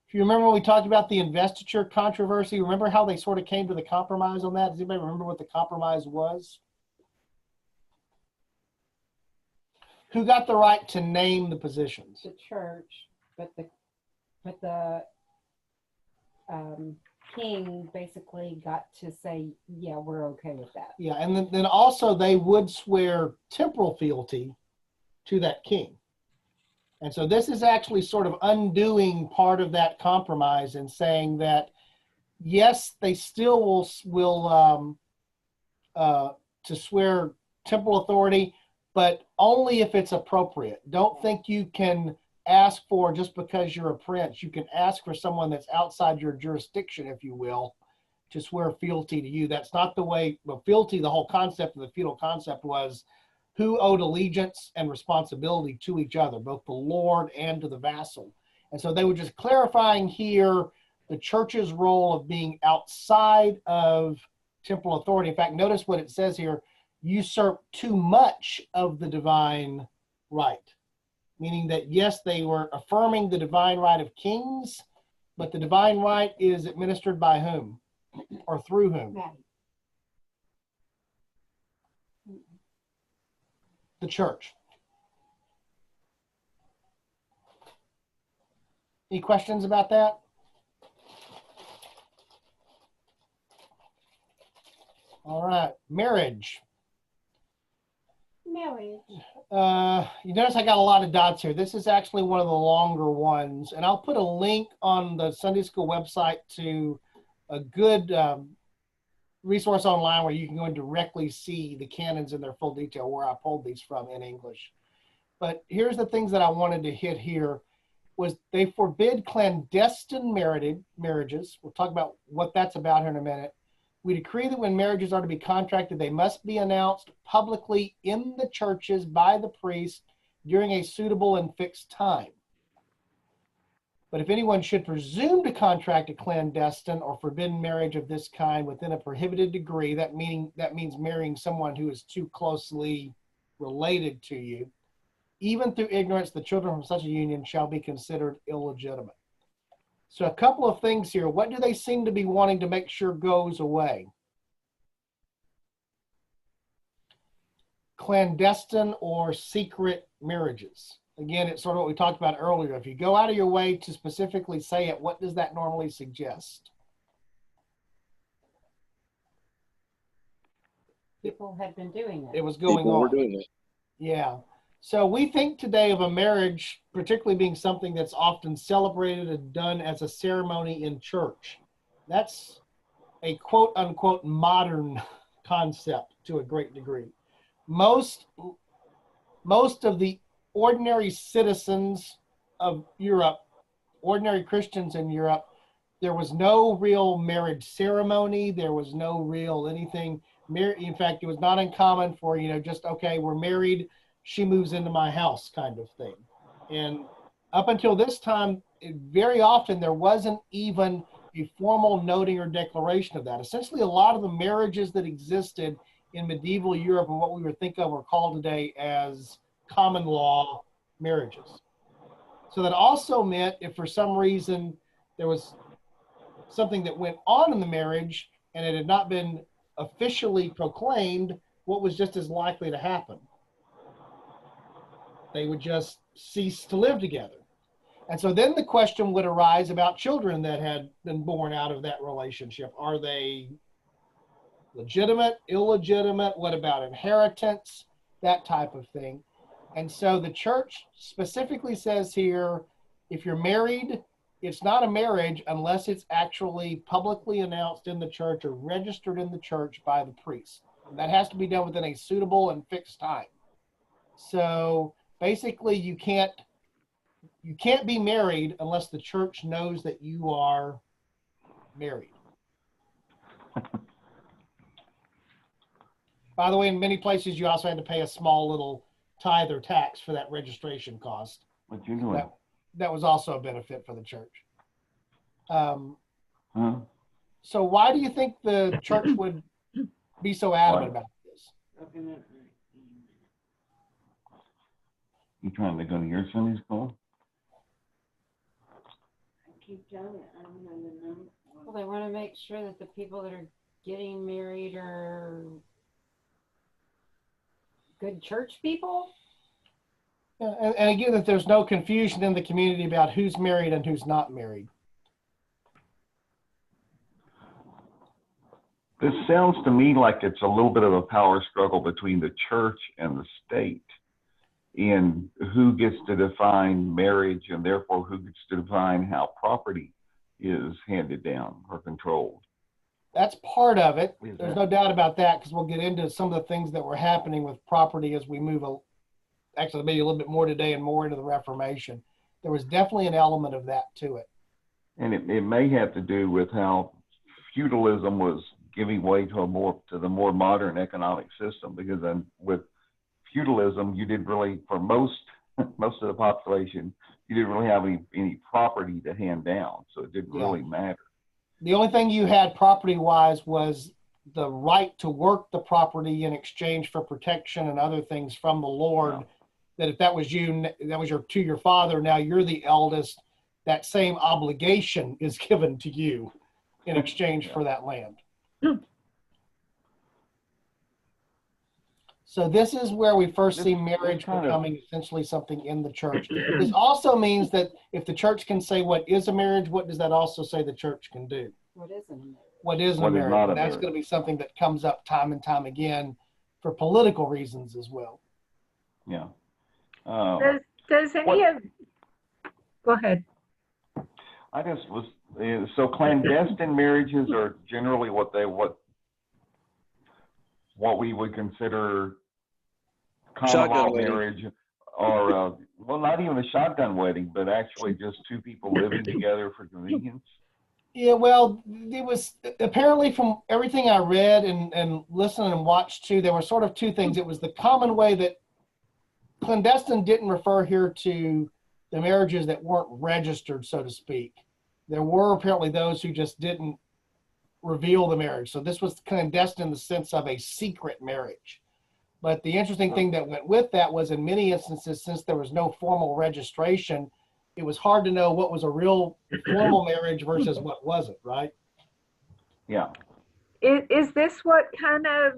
If you remember when we talked about the investiture controversy, remember how they sort of came to the compromise on that? Does anybody remember what the compromise was? Who got the right to name the positions? The church, but the king basically got to say, yeah, we're okay with that. Yeah, and then also they would swear temporal fealty to that king. And so this is actually sort of undoing part of that compromise and saying that, yes, they still will to swear temporal authority, but only if it's appropriate. Don't think you can ask for, just because you're a prince, you can ask for someone that's outside your jurisdiction, if you will, to swear fealty to you. That's not the way. Well, fealty, the whole concept of the feudal concept was who owed allegiance and responsibility to each other, both the lord and to the vassal. And so they were just clarifying here the church's role of being outside of temporal authority. In fact, notice what it says here: usurp too much of the divine right. Meaning that, yes, they were affirming the divine right of kings, but the divine right is administered by whom or through whom? The church. Any questions about that? All right, marriage. marriage. You notice I got a lot of dots here. This is actually one of the longer ones, and I'll put a link on the Sunday school website to a good resource online where you can go and directly see the canons in their full detail where I pulled these from in English. But here's the things that I wanted to hit here was they forbid clandestine marriages. We'll talk about what that's about here in a minute. We decree that when marriages are to be contracted, they must be announced publicly in the churches by the priest during a suitable and fixed time. But if anyone should presume to contract a clandestine or forbidden marriage of this kind within a prohibited degree, that means marrying someone who is too closely related to you, even through ignorance, the children from such a union shall be considered illegitimate. So a couple of things here. What do they seem to be wanting to make sure goes away? Clandestine or secret marriages. Again, it's sort of what we talked about earlier. If you go out of your way to specifically say it, what does that normally suggest? People had been doing it. It was going People on. were doing it. Yeah. So we think today of a marriage, particularly being something that's often celebrated and done as a ceremony in church. That's a quote unquote modern concept to a great degree. Most of the ordinary citizens of Europe, ordinary Christians in Europe, there was no real marriage ceremony. There was no real anything. In fact, it was not uncommon for, just, okay, we're married, she moves into my house kind of thing. And up until this time, very often there wasn't even a formal noting or declaration of that. Essentially, a lot of the marriages that existed in medieval Europe and what we would think of or call today as common law marriages. So that also meant if for some reason there was something that went on in the marriage and it had not been officially proclaimed, what was just as likely to happen? They would just cease to live together. And so then the question would arise about children that had been born out of that relationship. Are they legitimate, illegitimate? What about inheritance? That type of thing. And so the church specifically says here, if you're married, it's not a marriage unless it's actually publicly announced in the church or registered in the church by the priest. And that has to be done within a suitable and fixed time. So basically you can't be married unless the church knows that you are married. By the way, in many places you also had to pay a small little tithe or tax for that registration cost. What you doing? That was also a benefit for the church. So why do you think the church would be so adamant about this? You trying to go to your Sunday school? Well, they want to make sure that the people that are getting married are good church people. Yeah, and again, that there's no confusion in the community about who's married and who's not married. This sounds to me like it's a little bit of a power struggle between the church and the state in who gets to define marriage and therefore who gets to define how property is handed down or controlled. That's part of it. There's no doubt about that, because we'll get into some of the things that were happening with property as we move, actually maybe a little bit more today and more into the Reformation. There was definitely an element of that to it. And it may have to do with how feudalism was giving way to the more modern economic system, because then with feudalism, you didn't really, for most of the population, you didn't really have any property to hand down, so it didn't really matter. The only thing you had property-wise was the right to work the property in exchange for protection and other things from the Lord. That if that was you, that was to your father, now you're the eldest, that same obligation is given to you in exchange for that land. So this is where we first see marriage becoming essentially something in the church. This also means that if the church can say what is a marriage, what does that also say the church can do? What isn't a marriage? What is a marriage? And that's going to be something that comes up time and time again for political reasons as well. Yeah. Does any of, go ahead. I just was, so clandestine marriages are generally what we would consider common Shotgun law wedding. marriage, or well, not even a shotgun wedding, but actually just two people living together for convenience. Yeah, well, it was apparently from everything I read and listened and watched too, there were sort of two things. It was the common way that clandestine didn't refer here to the marriages that weren't registered, so to speak. There were apparently those who just didn't reveal the marriage. So this was clandestine in the sense of a secret marriage. But the interesting thing that went with that was in many instances, since there was no formal registration, it was hard to know what was a real formal marriage versus what wasn't, right? Yeah. Is this what kind of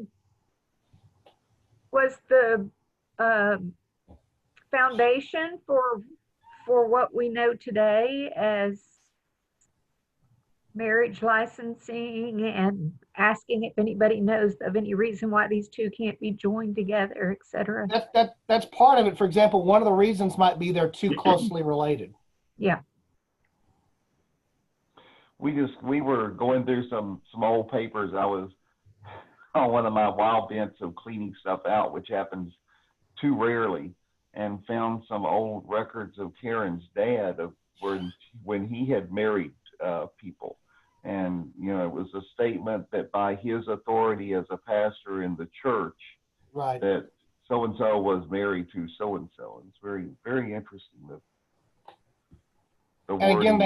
was the foundation for what we know today as marriage licensing and asking if anybody knows of any reason why these two can't be joined together, et cetera? That's part of it. For example, one of the reasons might be they're too closely related. Yeah. We were going through some old papers. I was on one of my wild bents of cleaning stuff out, which happens too rarely, and found some old records of Karen's dad of when he had married people. And, you know, it was a statement that by his authority as a pastor in the church, right, that so-and-so was married to so-and-so. It's very, very interesting. And again,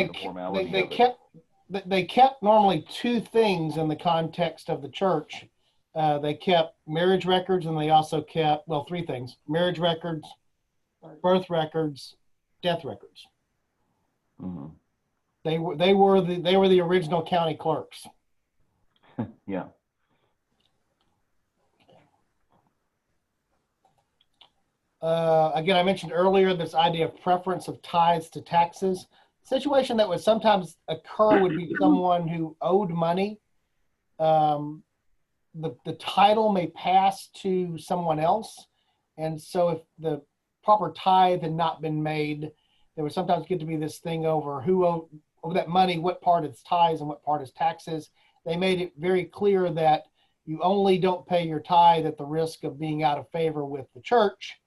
they kept normally two things in the context of the church. They kept marriage records, and they also kept, well, three things: marriage records, birth records, death records. Mm-hmm. They were the original county clerks. Yeah. Again, I mentioned earlier this idea of preference of tithes to taxes. Situation that would sometimes occur would be someone who owed money. The title may pass to someone else, and so if the proper tithe had not been made, there would sometimes get to be this thing over who owed that money, what part is tithes and what part is taxes. They made it very clear that you only don't pay your tithe at the risk of being out of favor with the church,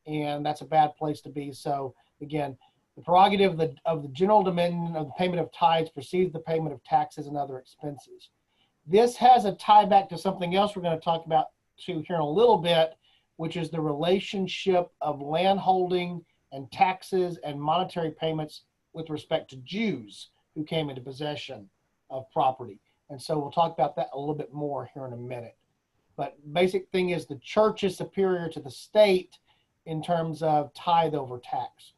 and that's a bad place to be. So again, the prerogative of the general dominion of the payment of tithes precedes the payment of taxes and other expenses. This has a tie back to something else we're going to talk about here in a little bit, which is the relationship of landholding and taxes and monetary payments with respect to Jews who came into possession of property. And so we'll talk about that a little bit more here in a minute. But basic thing is the church is superior to the state in terms of tithe over tax.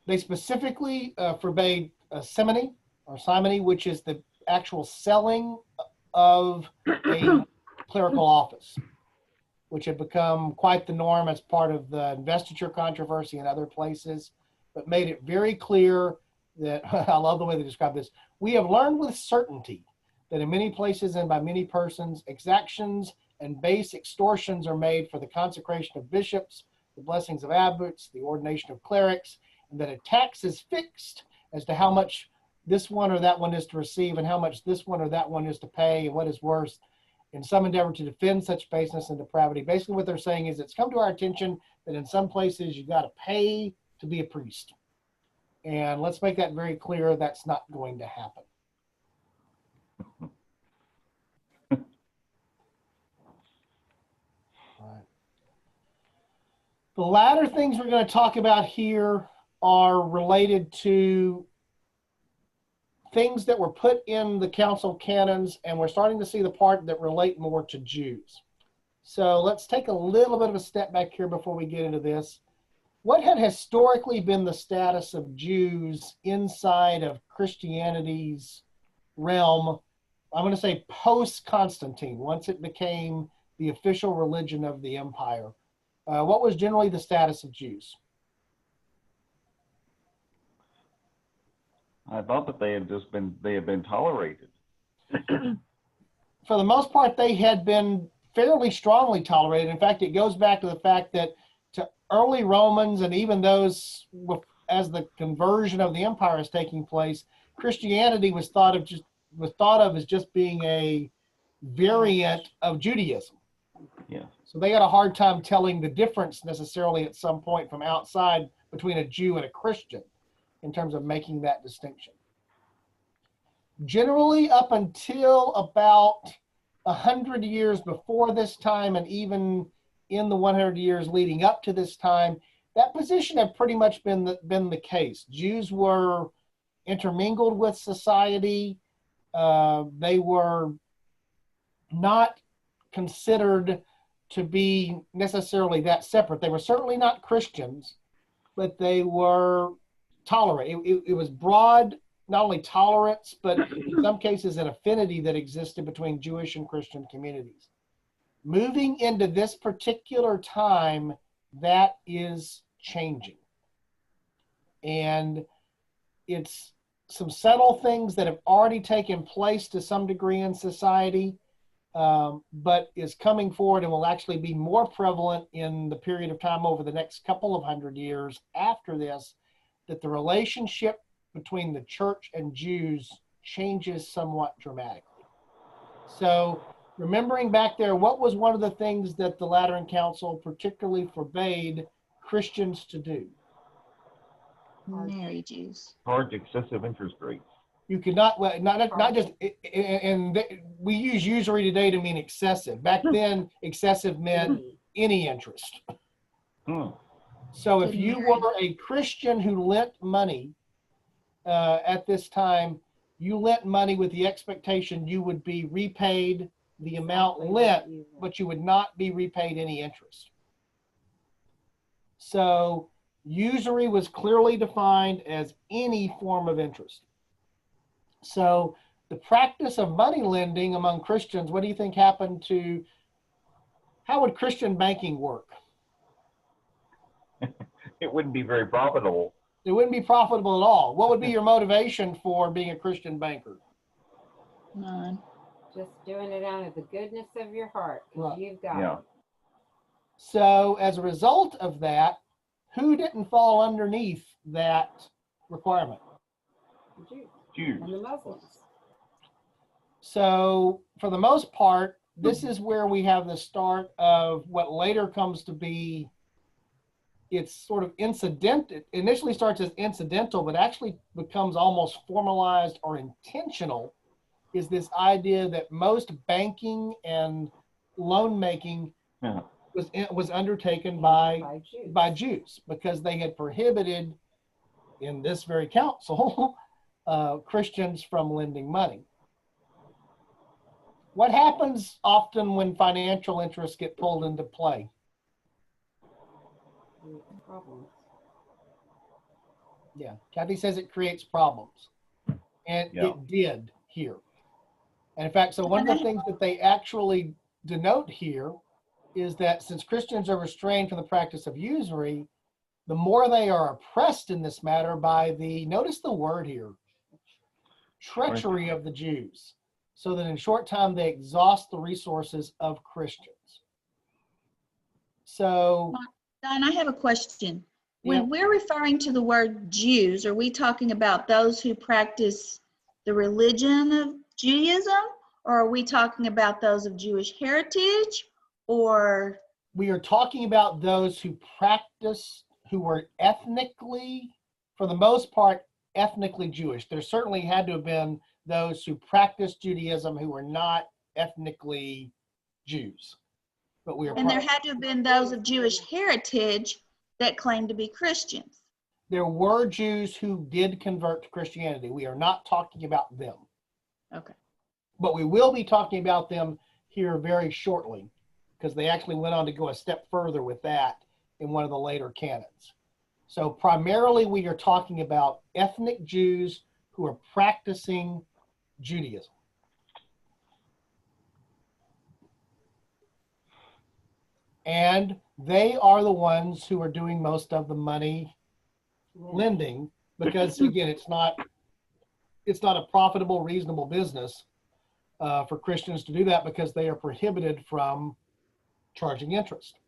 They specifically forbade simony, which is the actual selling of a clerical office, which had become quite the norm as part of the investiture controversy in other places, but made it very clear that, I love the way they describe this, we have learned with certainty that in many places and by many persons, exactions and base extortions are made for the consecration of bishops, the blessings of abbots, the ordination of clerics, and that a tax is fixed as to how much this one or that one is to receive and how much this one or that one is to pay and what is worse, in some endeavor to defend such baseness and depravity. Basically what they're saying is it's come to our attention that in some places you got to pay to be a priest. And let's make that very clear, that's not going to happen. Right. The latter things we're going to talk about here are related to things that were put in the council canons, and we're starting to see the part that relate more to Jews. So let's take a little bit of a step back here before we get into this. What had historically been the status of Jews inside of Christianity's realm, I'm going to say post-Constantine, once it became the official religion of the empire? What was generally the status of Jews? I thought that they had been tolerated. For the most part, they had been fairly strongly tolerated. In fact, it goes back to the fact that to early Romans and even those as the conversion of the empire is taking place, Christianity was thought of as just being a variant of Judaism. Yeah. So they had a hard time telling the difference necessarily at some point from outside between a Jew and a Christian in terms of making that distinction. Generally, up until about 100 years before this time, and even in the 100 years leading up to this time, that position had pretty much been the case. Jews were intermingled with society. They were not considered to be necessarily that separate. They were certainly not Christians, but they were tolerated. It was broad, not only tolerance, but in some cases an affinity that existed between Jewish and Christian communities. Moving into this particular time, that is changing. And it's some subtle things that have already taken place to some degree in society, but is coming forward and will actually be more prevalent in the period of time over the next couple of 100 years after this, that the relationship between the church and Jews changes somewhat dramatically. So remembering back there, what was one of the things that the Lateran Council particularly forbade Christians to do? Marry Jews. Charge excessive interest rates. You could not just, and we use usury today to mean excessive. Back then, excessive meant any interest. So if you were a Christian who lent money at this time, you lent money with the expectation you would be repaid the amount lent, but you would not be repaid any interest. So usury was clearly defined as any form of interest. So the practice of money lending among Christians, what do you think happened to, how would Christian banking work? It wouldn't be very profitable. It wouldn't be profitable at all. What would be your motivation for being a Christian banker? None. Just doing it out of the goodness of your heart, because you've got Yeah. it. So as a result of that, who didn't fall underneath that requirement? The Jews Jews. and the Muslims. So for the most part, this is where we have the start of what later comes to be, it's sort of incidental. It initially starts as incidental, but actually becomes almost formalized or intentional, is this idea that most banking and loan making was undertaken by Jews, because they had prohibited in this very council Christians from lending money. What happens often when financial interests get pulled into play? Problems. Yeah, Kathy says it creates problems, and Yeah. it did here. And in fact, so one of the things that they actually denote here is that since Christians are restrained from the practice of usury, the more they are oppressed in this matter by the, notice the word here, treachery of the Jews, so that in short time they exhaust the resources of Christians. So, Don, I have a question. Yeah. When we're referring to the word Jews, are we talking about those who practice the religion of Judaism, or are we talking about those of Jewish heritage, or? we are talking about those who practice, who were ethnically, for the most part, ethnically Jewish. There certainly had to have been those who practiced Judaism who were not ethnically Jews. But we are And there had to have been those of Jewish heritage that claimed to be Christians. There were Jews who did convert to Christianity. We are not talking about them. Okay. But we will be talking about them here very shortly, because they actually went on to go a step further with that in one of the later canons. So primarily we are talking about ethnic Jews who are practicing Judaism. And they are the ones who are doing most of the money lending, because again, it's not a profitable, reasonable business for Christians to do that, because they are prohibited from charging interest.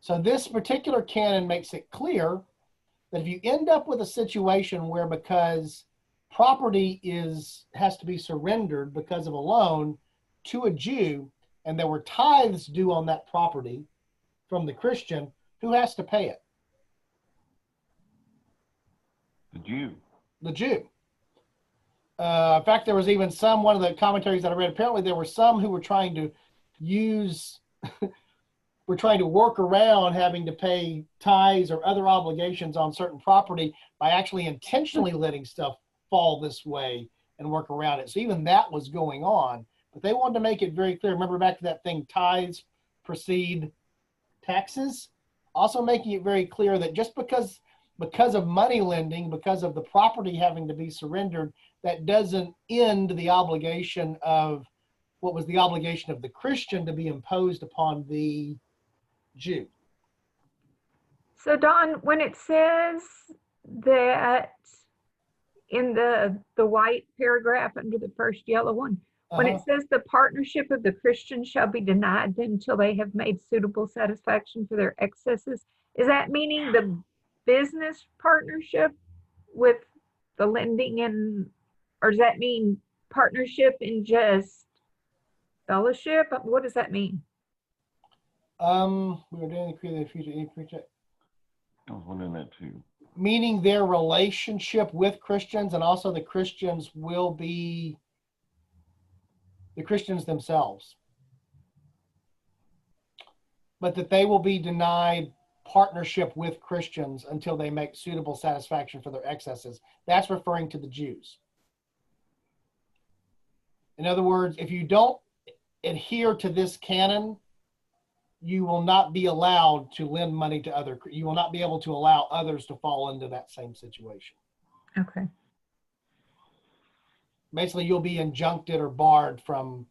So this particular canon makes it clear that if you end up with a situation where, because property has to be surrendered because of a loan to a Jew, and there were tithes due on that property from the Christian, who has to pay it? The Jew. The Jew. In fact, there was even one of the commentaries that I read, apparently there were some who were trying to work around having to pay tithes or other obligations on certain property by actually intentionally letting stuff fall this way and work around it. So even that was going on, but they wanted to make it very clear. Remember back to that thing, tithes precede taxes, also making it very clear that just because of money lending, because of the property having to be surrendered, that doesn't end the obligation of what was the obligation of the Christian to be imposed upon the Jew. So Don, when it says that in the white paragraph under the first yellow one, when it says the partnership of the Christian shall be denied them until they have made suitable satisfaction for their excesses, is that meaning the business partnership with the lending, or does that mean partnership in just fellowship? What does that mean? We were doing the creative future. I was wondering that too. Meaning their relationship with Christians, and also the Christians will be the Christians themselves, but that they will be denied partnership with Christians until they make suitable satisfaction for their excesses. That's referring to the Jews. In other words, if you don't adhere to this canon, you will not be allowed to lend money to you will not be able to allow others to fall into that same situation. Okay. Basically, you'll be injuncted or barred from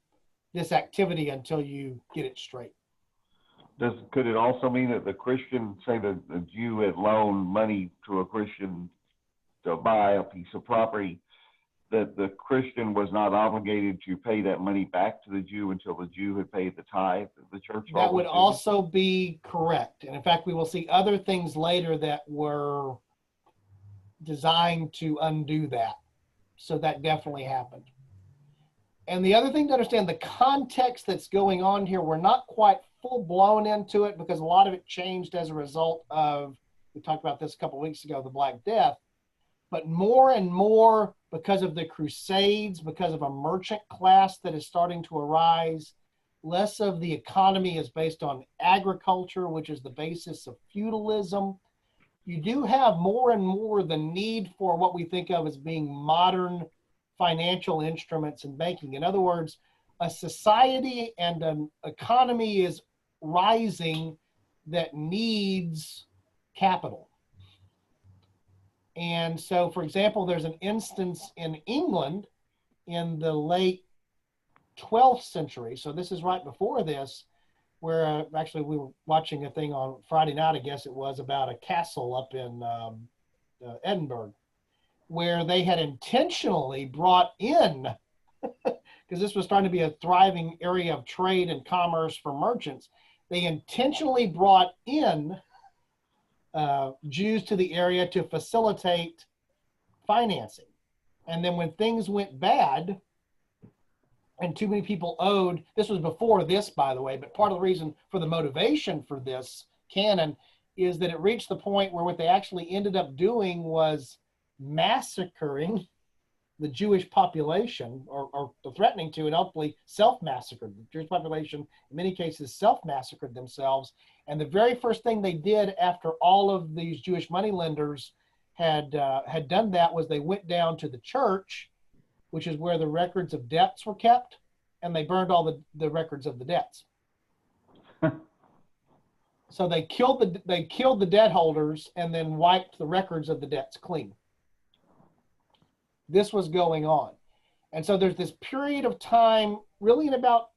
this activity until you get it straight. Could it also mean that the Christian, say the Jew had loaned money to a Christian to buy a piece of property, that the Christian was not obligated to pay that money back to the Jew until the Jew had paid the tithe of the church? That would also be correct. And in fact, we will see other things later that were designed to undo that. So that definitely happened. And the other thing to understand, the context that's going on here, we're not quite full blown into it because a lot of it changed as a result of, we talked about this a couple of weeks ago, the Black Death, but more and more because of the Crusades, because of a merchant class that is starting to arise, less of the economy is based on agriculture, which is the basis of feudalism. You do have more and more the need for what we think of as being modern financial instruments and banking. In other words, a society and an economy is rising that needs capital. And so, for example, there's an instance in England in the late 12th century. So this is right before this, where actually we were watching a thing on Friday night, I guess it was, about a castle up in Edinburgh, where they had intentionally brought in, because this was starting to be a thriving area of trade and commerce for merchants, they intentionally brought in Jews to the area to facilitate financing. And then when things went bad and too many people owed, this was before this, by the way, but part of the reason for the motivation for this canon is that it reached the point where what they actually ended up doing was massacring the Jewish population, or threatening to, and hopefully self-massacred. The Jewish population, in many cases, self-massacred themselves. And the very first thing they did after all of these Jewish moneylenders had done that was they went down to the church, which is where the records of debts were kept, and they burned all the records of the debts. So they killed the debt holders and then wiped the records of the debts clean. This was going on. And so there's this period of time, really in about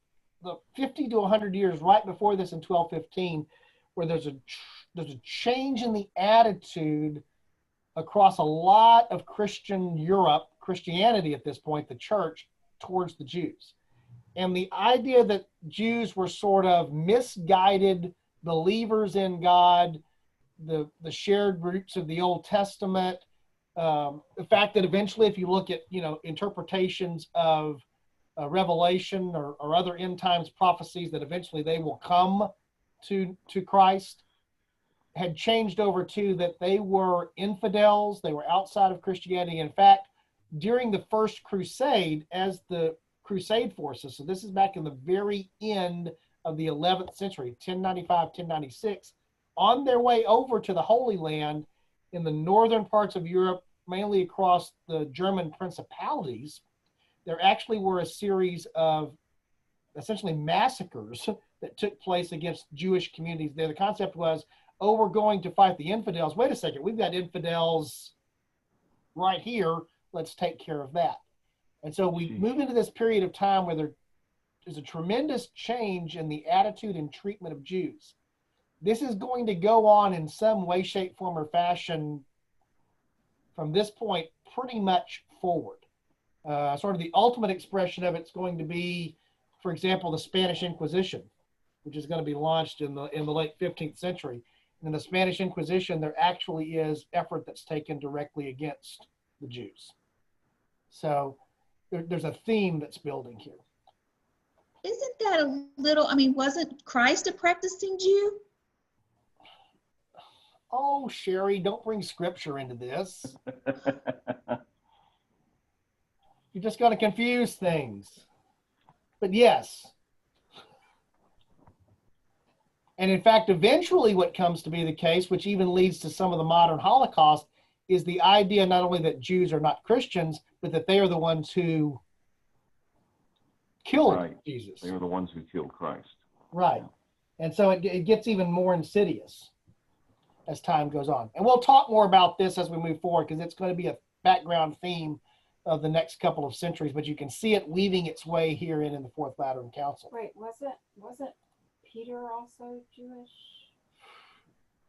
the 50 to 100 years right before this in 1215, where there's a change in the attitude across a lot of Christian Europe, Christianity at this point, the church, towards the Jews. And the idea that Jews were sort of misguided believers in God, the shared roots of the Old Testament, the fact that eventually, if you look at, interpretations of Revelation or other end times prophecies, that eventually they will come to Christ, had changed over to that they were infidels, they were outside of Christianity. In fact, during the First Crusade, as the Crusade forces, so this is back in the very end of the 11th century, 1095, 1096, on their way over to the Holy Land in the northern parts of Europe, mainly across the German principalities, there actually were a series of essentially massacres that took place against Jewish communities there. The concept was, oh, we're going to fight the infidels. Wait a second, we've got infidels right here. Let's take care of that. And so we move into this period of time where there is a tremendous change in the attitude and treatment of Jews. This is going to go on in some way, shape, form, or fashion from this point pretty much forward. Sort of the ultimate expression of it's going to be, for example, the Spanish Inquisition, which is going to be launched in the late 15th century. In the Spanish Inquisition, there actually is effort that's taken directly against the Jews. So there's a theme that's building here. Isn't that a little, I mean, wasn't Christ a practicing Jew? Oh, Sherry, don't bring scripture into this. You're just going to confuse things. But yes. And in fact, eventually what comes to be the case, which even leads to some of the modern Holocaust, is the idea not only that Jews are not Christians, but that they are the ones who killed Jesus. They were the ones who killed Christ. Right. And so it gets even more insidious as time goes on. And we'll talk more about this as we move forward, because it's going to be a background theme of the next couple of centuries, but you can see it weaving its way here in the Fourth Lateran Council. Wait, wasn't Peter also Jewish?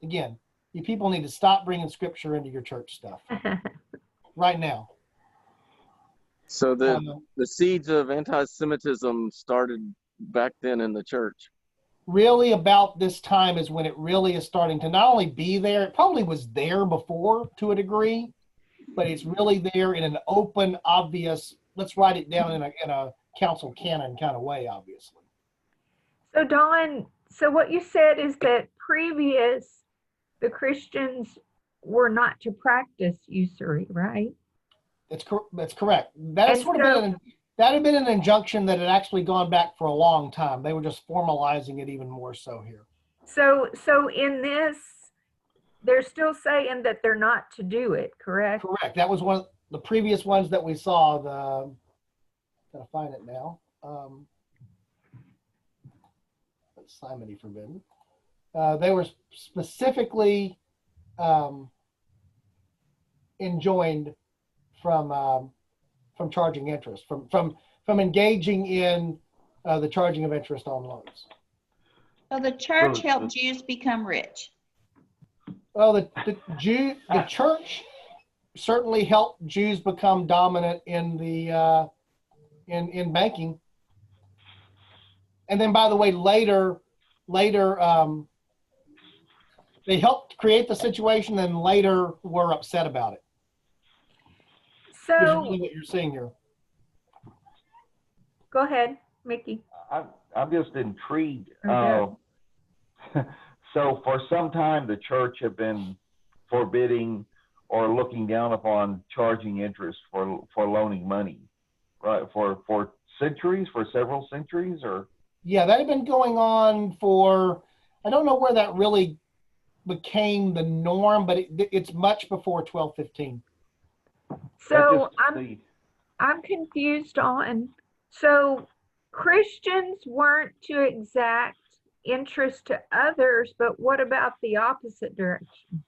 Again, you people need to stop bringing scripture into your church stuff right now. So the seeds of anti-Semitism started back then in the church. Really about this time is when it really is starting to not only be there, it probably was there before to a degree, but it's really there in an open, obvious, let's write it down in a council canon kind of way, obviously. So Dawn, so what you said is that the Christians were not to practice usury, right? That's correct. That had been an injunction that had actually gone back for a long time. They were just formalizing it even more so here. So in this, they're still saying that they're not to do it, correct? Correct. That was one of the previous ones that we saw. Gotta find it now. Simony forbidden. They were specifically enjoined from charging interest, from engaging in the charging of interest on loans. So the church helped Jews become rich. Well, the church certainly helped Jews become dominant in the in banking. And then, by the way, later, they helped create the situation, and later were upset about it. So, which is really what you're seeing here. Go ahead, Mickey. I'm just intrigued. Okay. So for some time, the church had been forbidding or looking down upon charging interest for loaning money, right? For centuries, for several centuries, or? Yeah, that had been going on for, I don't know where that really became the norm, but it's much before 1215. So I'm confused on, so Christians weren't to exact interest to others, but what about the opposite direction?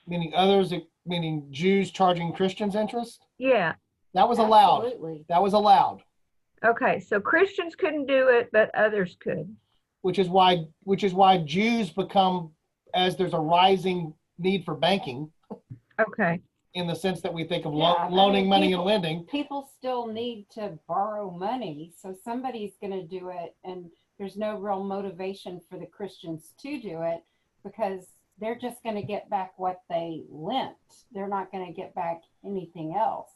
Meaning others, meaning Jews charging Christians interest? Yeah. That was allowed. Absolutely. That was allowed. Okay, so Christians couldn't do it, but others could. Which is why Jews become, as there's a rising need for banking. Okay. in the sense that we think of Yeah, I mean, loaning money and lending. People still need to borrow money, so somebody's going to do it, and there's no real motivation for the Christians to do it because they're just going to get back what they lent. They're not going to get back anything else.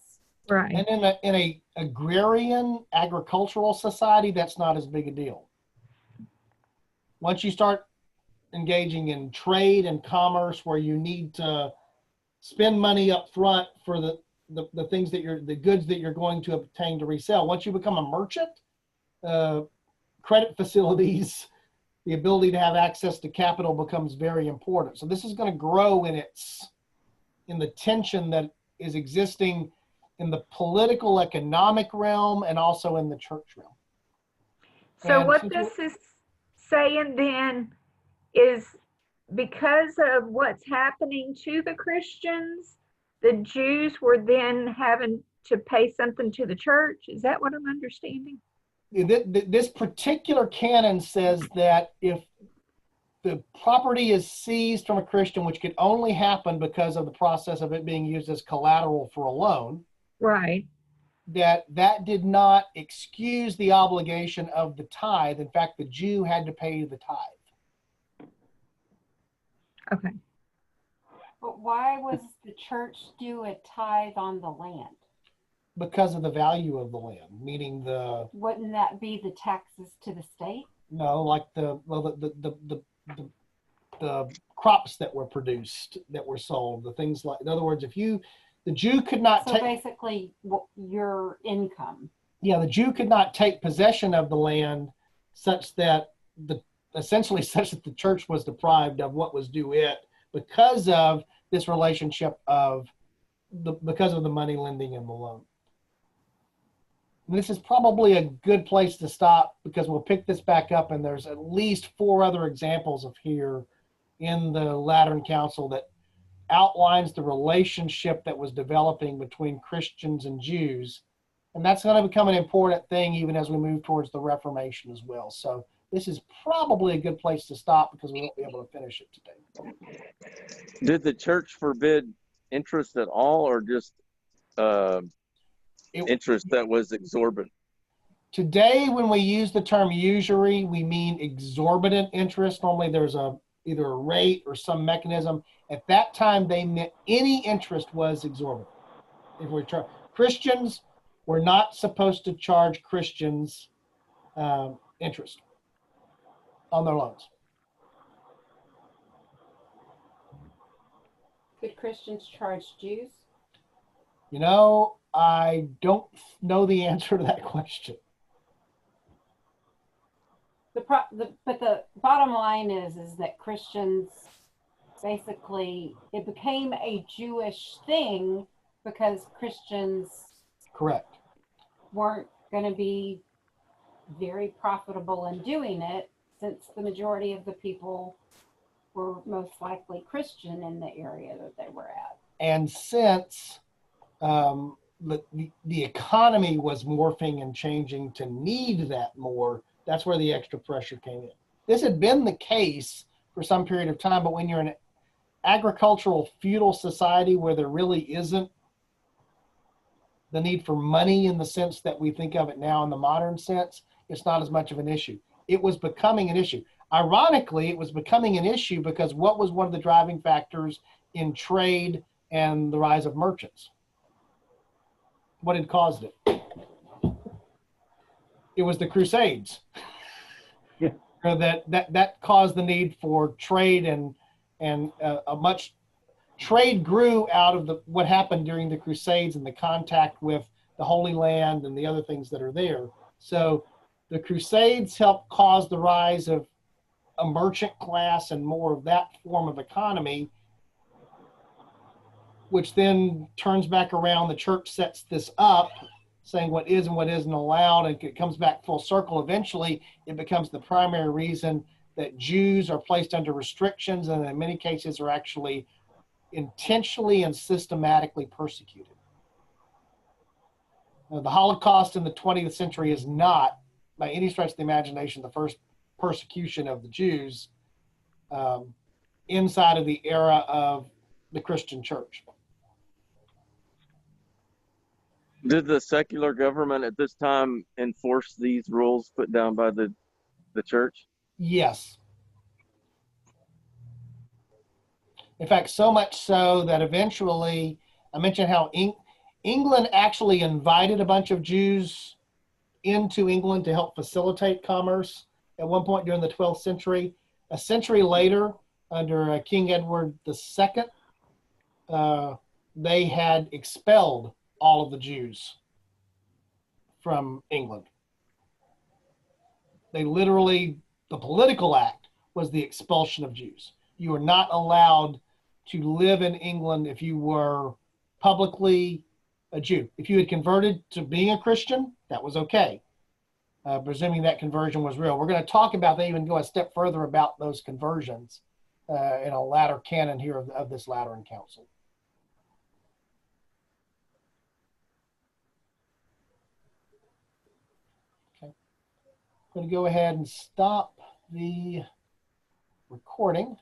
Right. And in a agrarian agricultural society, that's not as big a deal. Once you start engaging in trade and commerce where you need to spend money up front for the things that the goods that you're going to obtain to resell. Once you become a merchant, credit facilities, the ability to have access to capital becomes very important. So this is going to grow in the tension that is existing in the political economic realm and also in the church realm. So And what this is saying then is because of what's happening to the Christians, the Jews were then having to pay something to the church. Is that what I'm understanding? This particular canon says that if the property is seized from a Christian, which could only happen because of the process of it being used as collateral for a loan, right, that did not excuse the obligation of the tithe. In fact, the Jew had to pay the tithe. Okay. But why was the church do a tithe on the land? Because of the value of the land, meaning Wouldn't that be the taxes to the state? No, like the crops that were produced, that were sold, the things like, in other words, the Jew could not take. So basically your income. Yeah, the Jew could not take possession of the land such that essentially such that the church was deprived of what was due it because of this relationship because of the money lending and the loan. And this is probably a good place to stop because we'll pick this back up, and there's at least 4 other examples of here in the Lateran Council that outlines the relationship that was developing between Christians and Jews. And that's going to become an important thing even as we move towards the Reformation as well. So this is probably a good place to stop because we won't be able to finish it today. Did the church forbid interest at all, or just interest that was exorbitant? Today, when we use the term usury, we mean exorbitant interest. Normally there's either a rate or some mechanism. At that time, they meant any interest was exorbitant. Christians were not supposed to charge Christians interest on their loans. Could Christians charge Jews? You know, I don't know the answer to that question. But the bottom line is that Christians basically, it became a Jewish thing because Christians correct weren't going to be very profitable in doing it, since the majority of the people were most likely Christian in the area that they were at. And since the economy was morphing and changing to need that more, that's where the extra pressure came in. This had been the case for some period of time, but when you're in an agricultural feudal society where there really isn't the need for money in the sense that we think of it now in the modern sense, it's not as much of an issue. It was becoming an issue. Ironically, it was becoming an issue because what was one of the driving factors in trade and the rise of merchants? What had caused it? It was the Crusades. Yeah. That caused the need for trade, and trade grew out of what happened during the Crusades and the contact with the Holy Land and the other things that are there. So the Crusades helped cause the rise of a merchant class and more of that form of economy, which then turns back around. The church sets this up, saying what is and what isn't allowed, and it comes back full circle. Eventually, it becomes the primary reason that Jews are placed under restrictions and in many cases are actually intentionally and systematically persecuted. Now, the Holocaust in the 20th century is not, by any stretch of the imagination, the first persecution of the Jews inside of the era of the Christian church. Did the secular government at this time enforce these rules put down by the church? Yes. In fact, so much so that eventually, I mentioned how England actually invited a bunch of Jews into England to help facilitate commerce at one point during the 12th century. A century later, under King Edward II, they had expelled all of the Jews from England. They literally, the political act was the expulsion of Jews. You were not allowed to live in England if you were publicly a Jew. If you had converted to being a Christian, that was okay, presuming that conversion was real. We're going to talk about, they even go a step further about those conversions in a latter canon here of this Lateran Council. Okay. I'm going to go ahead and stop the recording.